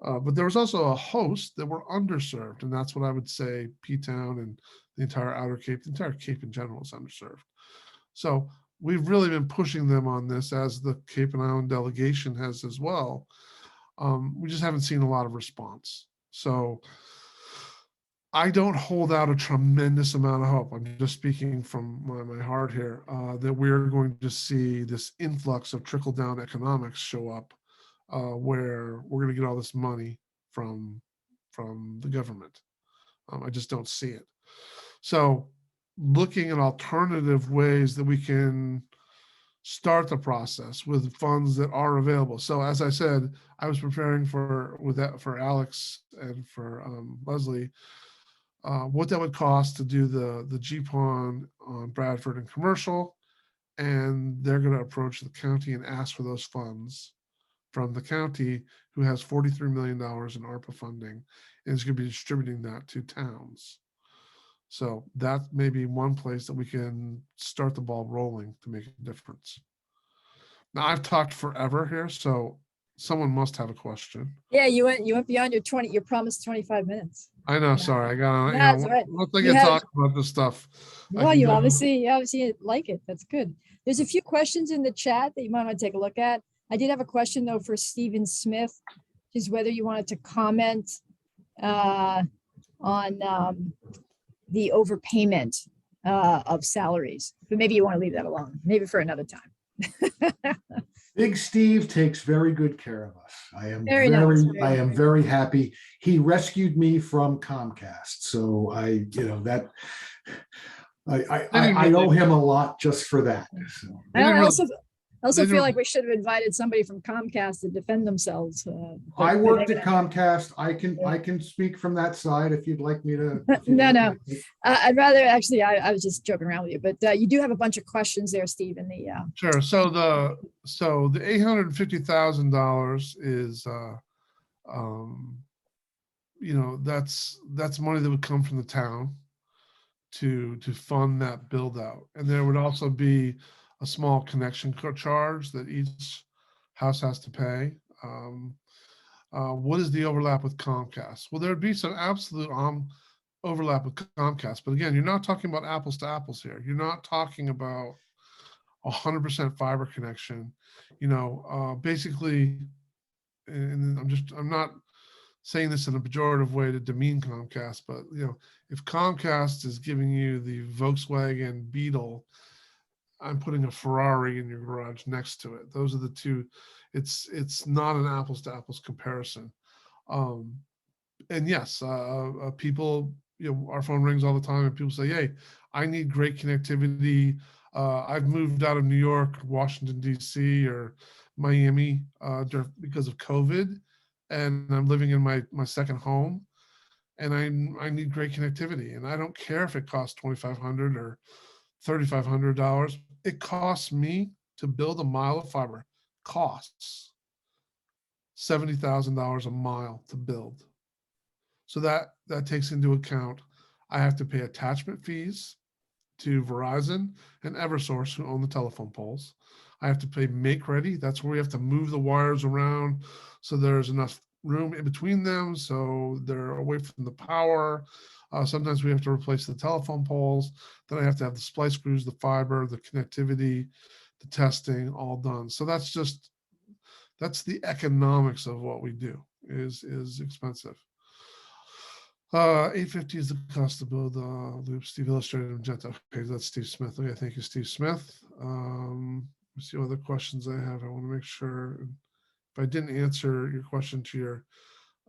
But there was also a host that were underserved. And that's what I would say P-Town and the entire Outer Cape, the entire Cape in general is underserved. So we've really been pushing them on this, as the Cape and Island delegation has as well. We just haven't seen a lot of response. So I don't hold out a tremendous amount of hope. I'm just speaking from my heart here, that we're going to see this influx of trickle-down economics show up, where we're going to get all this money from the government. I just don't see it. So looking at alternative ways that we can start the process with funds that are available. So as I said, I was preparing for Alex and for Leslie, what that would cost to do the GPON on Bradford and commercial, and they're going to approach the county and ask for those funds from the county, who has $43 million in ARPA funding, and is going to be distributing that to towns. So that may be one place that we can start the ball rolling to make a difference. Now, I've talked forever here, so someone must have a question. Yeah, you went beyond your promised 25 minutes. I know, Yeah. sorry, I got on. That's all right. Once I You get have- talking about this stuff, I Well, can you go- obviously like it. That's good. There's a few questions in the chat that you might want to take a look at. I did have a question though for Stephen Smith, is whether you wanted to comment on the overpayment of salaries, but maybe you want to leave that alone, maybe for another time. Big Steve takes very good care of us. I am Very nice, very I am nice. very happy. He rescued me from Comcast. So I owe him a lot just for that. So. I also they feel don't- like we should have invited somebody from Comcast to defend themselves. I but worked maybe at not. Comcast. I can speak from that side if you'd like me to. if you'd No, like no. me to. I'd rather actually, I was just joking around with you, but you do have a bunch of questions there, Steve, in the, Sure. So the $850,000 is, that's money that would come from the town to fund that build out. And there would also be a small connection charge that each house has to pay. What is the overlap with Comcast? Well, there'd be some absolute overlap with Comcast, but again, you're not talking about apples to apples here. You're not talking about 100% fiber connection. Basically, and I'm not saying this in a pejorative way to demean Comcast, but if Comcast is giving you the Volkswagen Beetle, I'm putting a Ferrari in your garage next to it. Those are the two. It's not an apples to apples comparison. And yes, people, our phone rings all the time and people say, hey, I need great connectivity. I've moved out of New York, Washington, D.C. or Miami because of COVID, and I'm living in my second home, and I need great connectivity. And I don't care if it costs $2,500 or $3,500. It costs me to build a mile of fiber. Costs $70,000 a mile to build. So that takes into account, I have to pay attachment fees to Verizon and EverSource, who own the telephone poles. I have to pay make ready. That's where we have to move the wires around so there's enough room in between them so they're away from the power. Sometimes we have to replace the telephone poles. Then I have to have the splice screws, the fiber, the connectivity, the testing all done. So that's the economics of what we do is expensive. 850 is the cost to build loop. Steve illustrated Magenta. Okay, that's Steve Smith. Okay, thank you, Steve Smith. Let's see what other questions I have. I want to make sure if I didn't answer your question to your,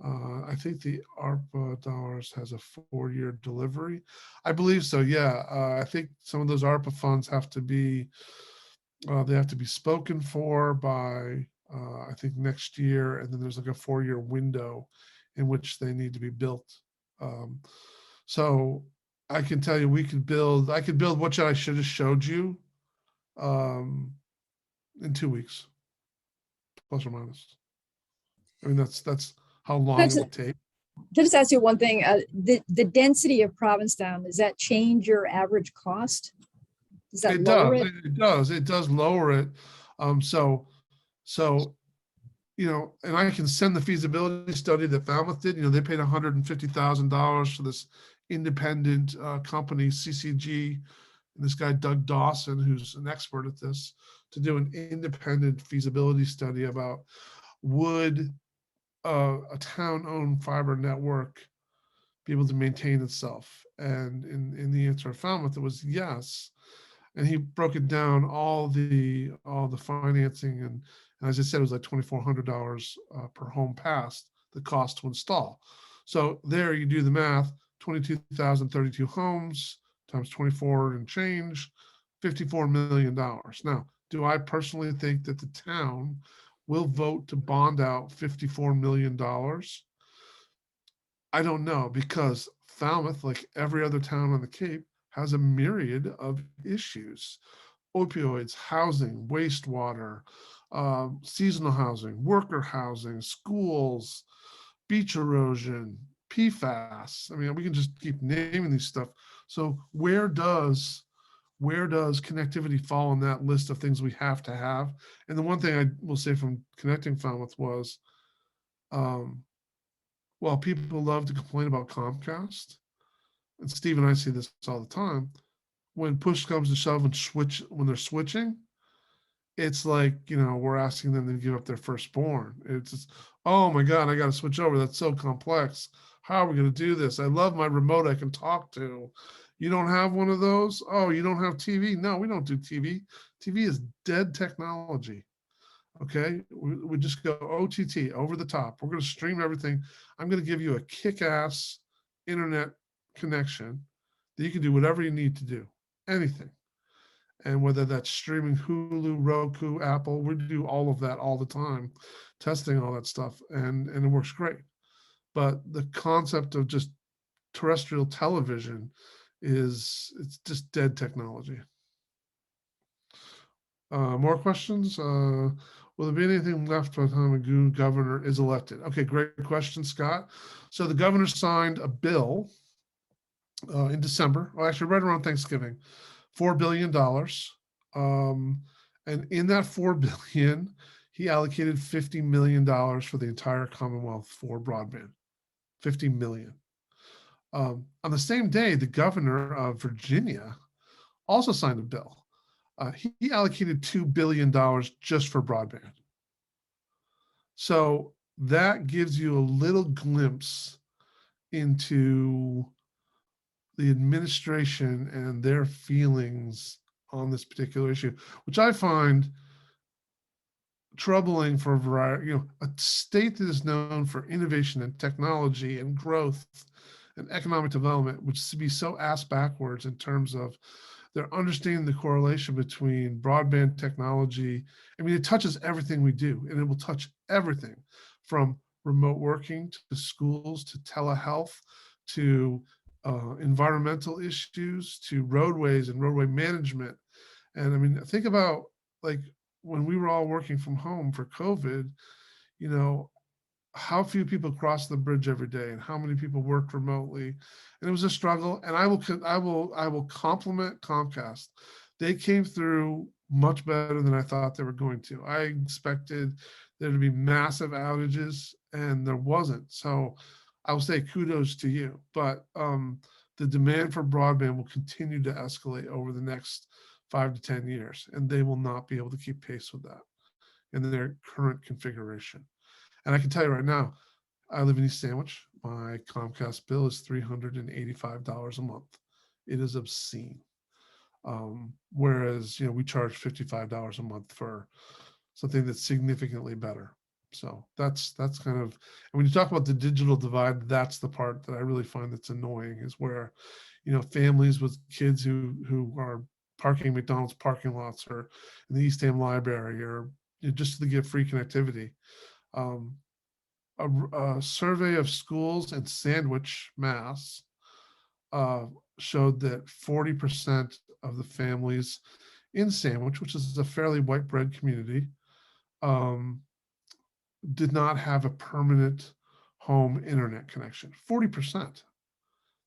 I think the ARPA dollars has a 4-year delivery. I believe so. Yeah, I think some of those ARPA funds have to be, they have to be spoken for by, I think next year, and then there's like a 4-year window in which they need to be built. So I can tell you, I could build what I should have showed you in 2 weeks, plus or minus. I mean, that's how long it would take. Can I just ask you one thing? The density of Provincetown, does that change your average cost? Does that lower it? It does lower it. So, and I can send the feasibility study that Falmouth did. They paid $150,000 for this independent company, CCG, and this guy, Doug Dawson, who's an expert at this, to do an independent feasibility study about would a town-owned fiber network be able to maintain itself? And in the answer of Falmouth, it was yes. And he broke it down, all the financing, and as I said, it was like $2,400 per home passed, the cost to install. So there you do the math, 22,032 homes times 24 and change, $54 million. Now, do I personally think that the town will vote to bond out $54 million? I don't know, because Falmouth, like every other town on the Cape, has a myriad of issues: opioids, housing, wastewater, seasonal housing, worker housing, schools, beach erosion, PFAS. I mean, we can just keep naming these stuff. So where does connectivity fall on that list of things we have to have? And the one thing I will say from Connecting Falmouth was, well, people love to complain about Comcast, and Steve and I see this all the time. When push comes to shove and when they're switching, it's like, we're asking them to give up their firstborn. It's just, oh my God, I got to switch over. That's so complex. How are we going to do this? I love my remote I can talk to. You don't have one of those? Oh, you don't have TV? No, we don't do TV. TV is dead technology. Okay, we just go OTT, over the top. We're going to stream everything. I'm going to give you a kick-ass internet connection that you can do whatever you need to do, anything. And whether that's streaming Hulu, Roku, Apple, we do all of that all the time, testing all that stuff, and it works great. But the concept of just terrestrial television it's just dead technology. More questions? Will there be anything left by the time a governor is elected? Okay, great question, Scott. So the governor signed a bill in December, well, actually right around Thanksgiving, $4 billion. And in that $4 billion, he allocated $50 million for the entire Commonwealth for broadband. $50 million. On the same day, the governor of Virginia also signed a bill. He allocated $2 billion just for broadband. So that gives you a little glimpse into the administration and their feelings on this particular issue, which I find troubling for a variety. A state that is known for innovation and technology and growth and economic development, which to be so ass backwards in terms of their understanding the correlation between broadband technology. I mean, it touches everything we do, and it will touch everything from remote working to schools to telehealth to environmental issues to roadways and roadway management. And I mean, think about like when we were all working from home for COVID, how few people crossed the bridge every day and how many people worked remotely. And it was a struggle. And I will compliment Comcast. They came through much better than I thought they were going to. I expected there to be massive outages and there wasn't. So I will say kudos to you, but the demand for broadband will continue to escalate over the next 5 to 10 years, and they will not be able to keep pace with that in their current configuration. And I can tell you right now, I live in East Sandwich. My Comcast bill is $385 a month. It is obscene. Whereas, we charge $55 a month for something that's significantly better. So that's kind of, and when you talk about the digital divide, that's the part that I really find that's annoying, is where, families with kids who are parking McDonald's parking lots or in the East Ham Library or just to get free connectivity. A survey of schools in Sandwich, Mass, showed that 40% of the families in Sandwich, which is a fairly white bread community, did not have a permanent home internet connection. 40%.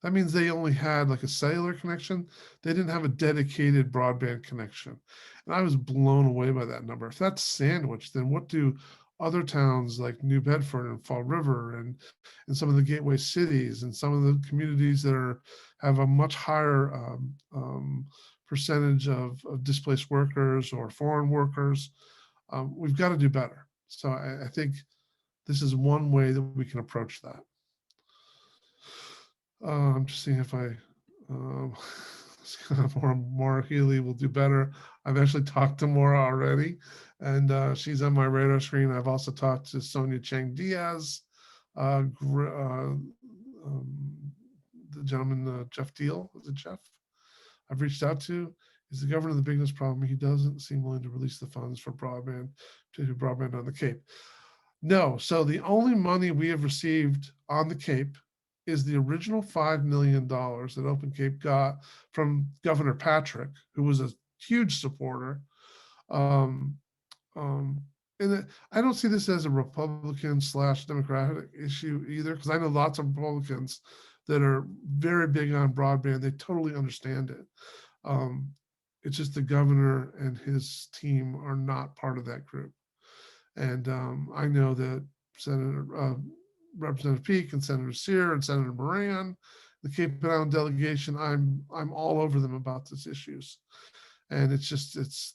That means they only had like a cellular connection. They didn't have a dedicated broadband connection. And I was blown away by that number. If that's Sandwich, then what do other towns like New Bedford and Fall River and some of the gateway cities and some of the communities that have a much higher percentage of displaced workers or foreign workers? We've got to do better. So I think this is one way that we can approach that. I'm just seeing if Maura Healy will do better. I've actually talked to Maura already, and she's on my radar screen. I've also talked to Sonia Chang Diaz, the gentleman, Jeff Deal. Is it Jeff? I've reached out to. Is the governor the biggest problem? He doesn't seem willing to release the funds for broadband to broadband on the Cape. No, so the only money we have received on the Cape is the original $5 million that OpenCape got from Governor Patrick, who was a huge supporter. Um, and I don't see this as a Republican/Democratic issue either, because I know lots of Republicans that are very big on broadband. They totally understand it. It's just the governor and his team are not part of that group. And I know that Representative Peake and Senator Sear and Senator Moran, the Cape Island delegation, I'm all over them about these issues. And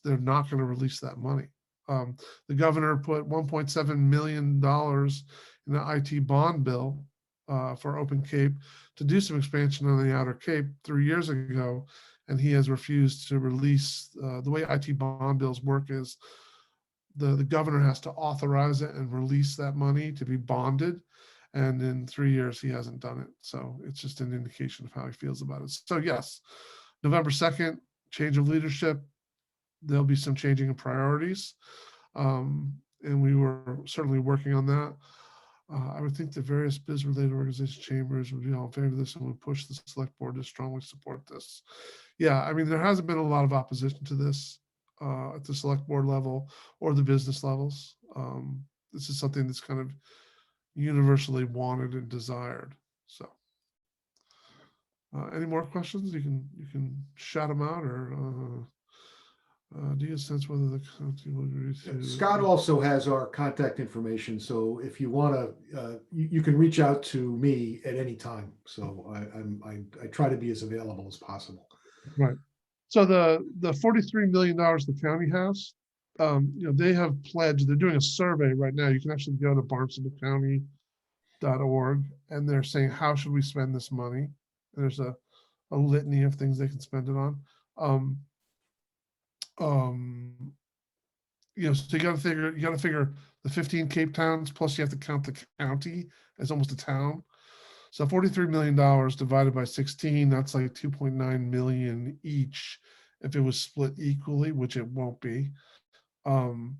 they're not going to release that money. The governor put $1.7 million in the IT bond bill for OpenCape to do some expansion on the Outer Cape 3 years ago, and he has refused to release. The way IT bond bills work is the governor has to authorize it and release that money to be bonded, and in 3 years he hasn't done it. So it's just an indication of how he feels about it. So yes, November 2nd, change of leadership. There'll be some changing of priorities. And we were certainly working on that. I would think the various biz-related organization chambers would be all in favor of this and would push the select board to strongly support this. Yeah, I mean, there hasn't been a lot of opposition to this at the select board level or the business levels. This is something that's kind of universally wanted and desired. So any more questions? You can shout them out, or do you sense whether the county will agree to? Scott also has our contact information, so if you want to, you can reach out to me at any time. So I try to be as available as possible. Right. So the $43 million the county has, they have pledged. They're doing a survey right now. You can actually go to barnstable.county.org, and they're saying, how should we spend this money? And there's a litany of things they can spend it on. So you got to figure the 15 Cape Towns, plus you have to count the county as almost a town. So $43 million divided by 16, that's like 2.9 million each if it was split equally, which it won't be. And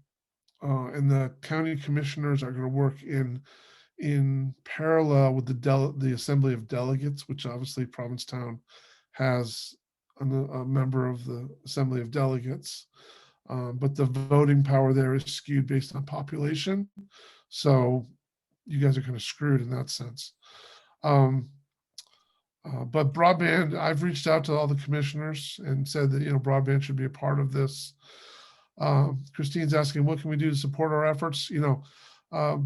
the county commissioners are going to work in parallel with the Assembly of Delegates, which obviously Provincetown has a member of the Assembly of Delegates. But the voting power there is skewed based on population. So you guys are kind of screwed in that sense. But broadband, I've reached out to all the commissioners and said that, broadband should be a part of this. Christine's asking, what can we do to support our efforts? I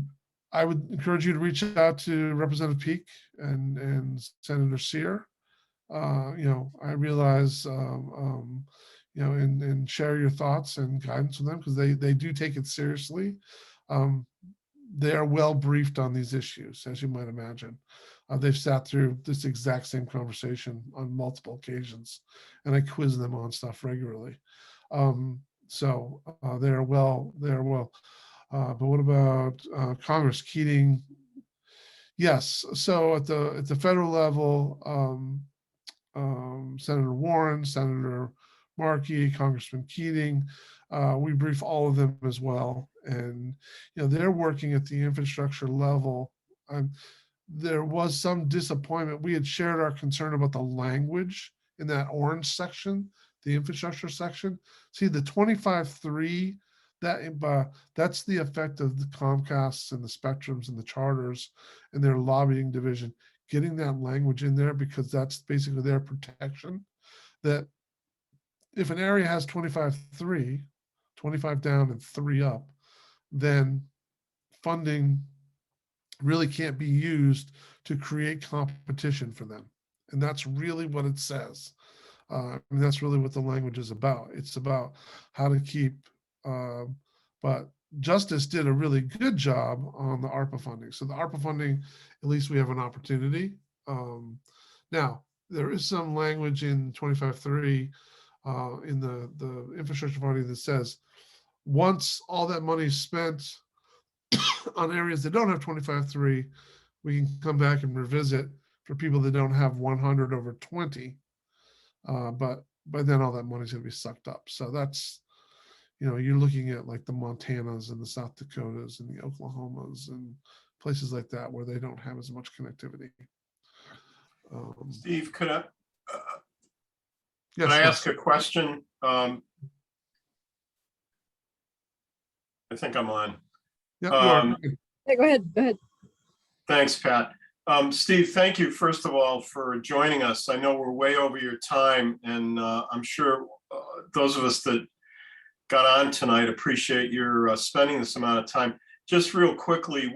would encourage you to reach out to Representative Peake and Senator Sear. I realize, and share your thoughts and guidance with them, because they do take it seriously. They are well briefed on these issues, as you might imagine. They've sat through this exact same conversation on multiple occasions, and I quiz them on stuff regularly. So they're well. But what about Congress? Keating? Yes. So at the federal level, Senator Warren, Senator Markey, Congressman Keating, we brief all of them as well. And they're working at the infrastructure level. There was some disappointment. We had shared our concern about the language in that orange section, the infrastructure section. See, the 25.3, that's the effect of the Comcasts and the Spectrums and the Charters and their lobbying division getting that language in there, because that's basically their protection. That if an area has 25.3, 25 down and 3 up, then funding really can't be used to create competition for them. And that's really what it says. That's really what the language is about. It's about how to keep, but Justice did a really good job on the ARPA funding. So the ARPA funding, at least we have an opportunity. Now, there is some language in 25.3 in the infrastructure funding that says, once all that money is spent on areas that don't have 25.3, we can come back and revisit for people that don't have 100/20. But by then all that money's gonna be sucked up. So that's, you're looking at like the Montanas and the South Dakotas and the Oklahomas and places like that where they don't have as much connectivity. Steve, could I Yes, ask yes. a question? I think I'm on. Yeah, you are. Yeah, go ahead. Go ahead. Thanks, Pat. Steve, thank you, first of all, for joining us. I know we're way over your time, and I'm sure those of us that got on tonight appreciate your spending this amount of time. Just real quickly,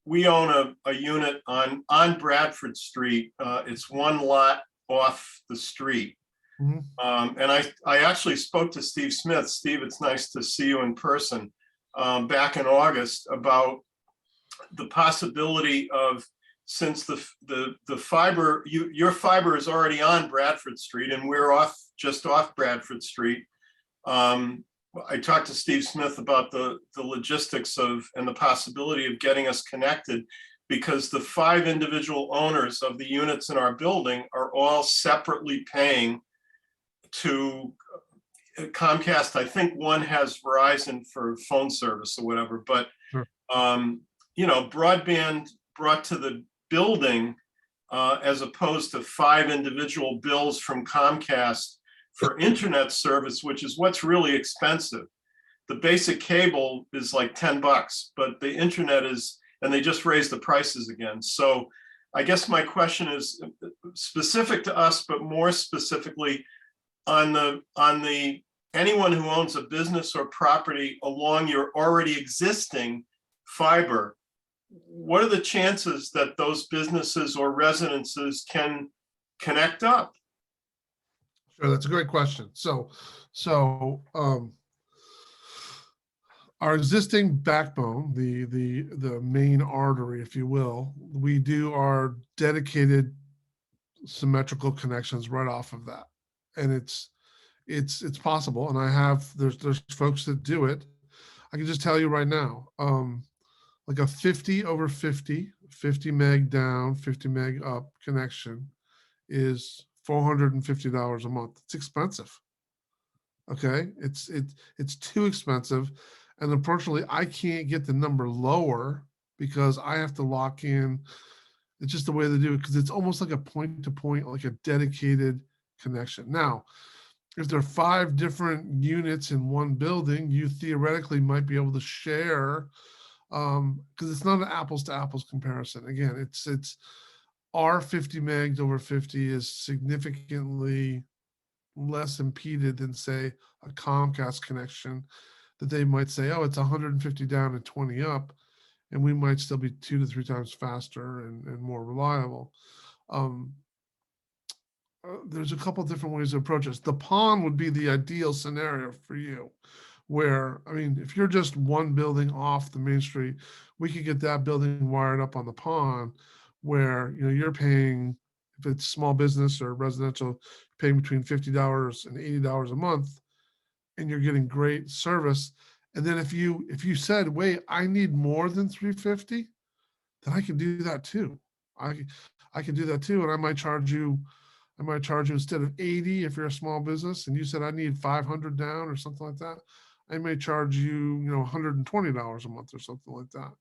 we own a unit on Bradford Street. It's one lot off the street. Mhm. And I actually spoke to Steve Smith. Steve, it's nice to see you in person, back in August, about the possibility of, since the fiber, your fiber is already on Bradford Street and we're just off Bradford Street. I talked to Steve Smith about the logistics of and the possibility of getting us connected, because the 5 individual owners of the units in our building are all separately paying to Comcast. I think one has Verizon for phone service or whatever, but Sure. Broadband brought to the building, as opposed to 5 individual bills from Comcast for internet service, which is what's really expensive. The basic cable is like $10, but the internet is, and they just raised the prices again. So I guess my question is specific to us, but more specifically on the anyone who owns a business or property along your already existing fiber. What are the chances that those businesses or residences can connect up? Sure, that's a great question. So our existing backbone, the main artery, if you will, we do our dedicated symmetrical connections right off of that, and it's possible. And there's folks that do it. I can just tell you right now, like a 50 over 50 meg down, 50 meg up connection is $450 a month. It's expensive. Okay, it's too expensive, and unfortunately, I can't get the number lower because I have to lock in. It's just the way they do it, because it's almost like a point-to-point, like a dedicated connection. Now, if there are 5 different units in one building, you theoretically might be able to share, because it's not an apples to apples comparison. Again, it's our 50 megs over 50 is significantly less impeded than, say, a Comcast connection that they might say, oh, it's 150 down and 20 up, and we might still be 2 to 3 times faster and more reliable. There's a couple different ways to approach this. The PON would be the ideal scenario for you, where, I mean, if you're just one building off the main street, we could get that building wired up on the PON, where you're paying, if it's small business or residential, paying between $50 and $80 a month, and you're getting great service. And then if you said, wait, I need more than 350, then I can do that too. I can do that too, and I might charge you instead of 80 if you're a small business, and you said I need 500 down or something like that, I may charge you, $120 a month or something like that.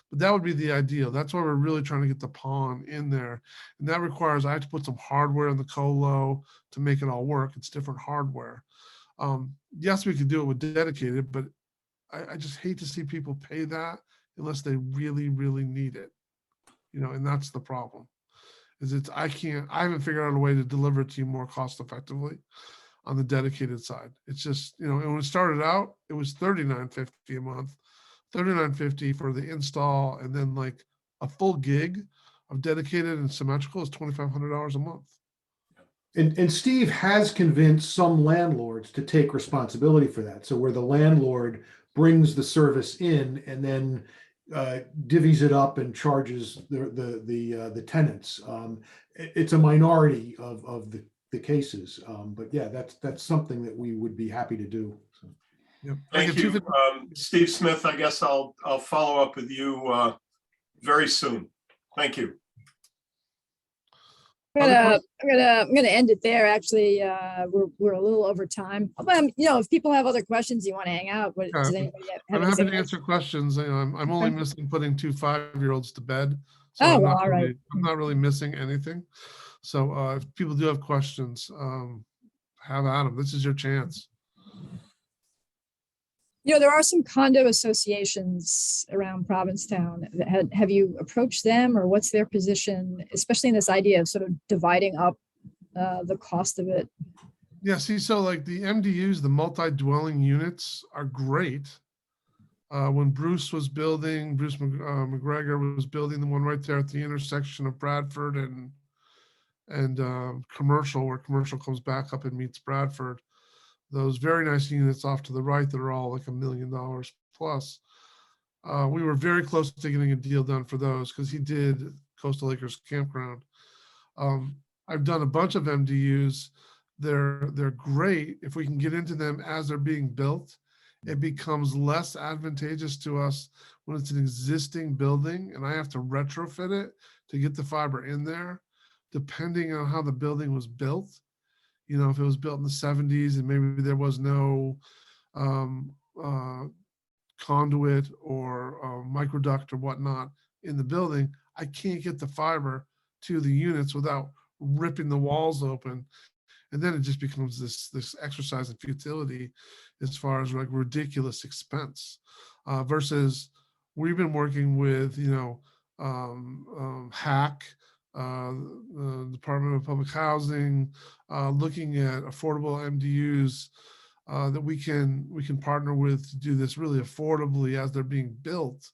But that would be the ideal. That's why we're really trying to get the PON in there. And that requires I have to put some hardware in the colo to make it all work. It's different hardware. Yes, we could do it with dedicated, but I just hate to see people pay that unless they really, really need it. And that's the problem. I haven't figured out a way to deliver it to you more cost effectively on the dedicated side. It's just, and when it started out, it was $39.50 a month, $39.50 for the install, and then like a full gig of dedicated and symmetrical is $2,500 a month. And Steve has convinced some landlords to take responsibility for that. So where the landlord brings the service in and then divvies it up and charges the tenants. It's a minority of the cases, but yeah, that's something that we would be happy to do. So. Yep. Thank you, Steve Smith. I guess I'll follow up with you very soon. Thank you. I'm gonna end it there. Actually, we're a little over time. But if people have other questions, you want to hang out. What does anybody have I'm happy to anything? answer questions. I'm only Okay. missing putting 2 5-year-olds to bed. So Oh, I'm well, not all right. I'm not really missing anything. So if people do have questions, have at them. This is your chance. There are some condo associations around Provincetown. Have you approached them, or what's their position, especially in this idea of sort of dividing up the cost of it? Yeah, see, so like the MDUs, the multi-dwelling units are great. When Bruce McGregor was building the one right there at the intersection of Bradford and Commercial, where Commercial comes back up and meets Bradford, those very nice units off to the right that are all like $1 million plus. We were very close to getting a deal done for those because he did Coastal Acres Campground. I've done a bunch of MDUs. They're great if we can get into them as they're being built. It becomes less advantageous to us when it's an existing building and I have to retrofit it to get the fiber in there, depending on how the building was built. If it was built in the 70s and maybe there was no conduit or microduct or whatnot in the building, I can't get the fiber to the units without ripping the walls open. And then it just becomes this exercise in futility as far as like ridiculous expense versus we've been working with, HAC, the Department of Public Housing, looking at affordable MDUs that we can partner with to do this really affordably as they're being built,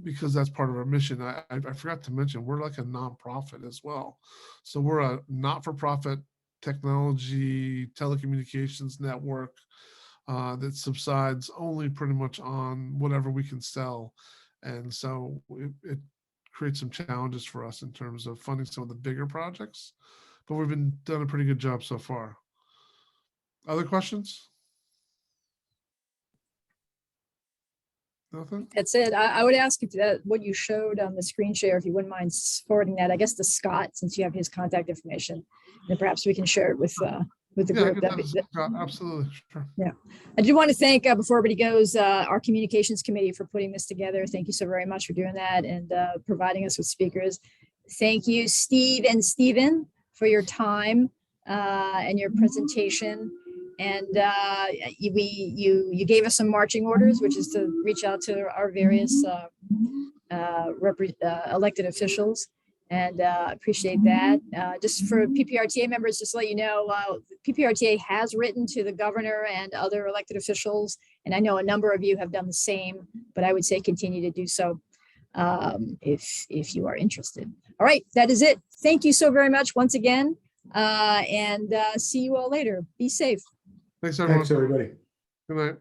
because that's part of our mission. I forgot to mention, we're like a nonprofit as well. So we're a not-for-profit technology telecommunications network that subsides only pretty much on whatever we can sell. And so it creates some challenges for us in terms of funding some of the bigger projects, but we've done a pretty good job so far. Other questions? Nothing? That's it. I would ask if what you showed on the screen share, if you wouldn't mind forwarding that, I guess, to Scott, since you have his contact information, and perhaps we can share it with the Yeah, group. absolutely, sure. Yeah, I do want to thank, before everybody goes, our communications committee for putting this together. Thank you so very much for doing that and providing us with speakers. Thank you, Steve and Stephen, for your time and your presentation. And you gave us some marching orders, which is to reach out to our various elected officials, and appreciate that. Just for PPRTA members, just to let you know, PPRTA has written to the governor and other elected officials, and I know a number of you have done the same, but I would say continue to do so if you are interested. All right, that is it. Thank you so very much once again, and see you all later. Be safe. Thanks, everyone. Thanks, everybody. Good night.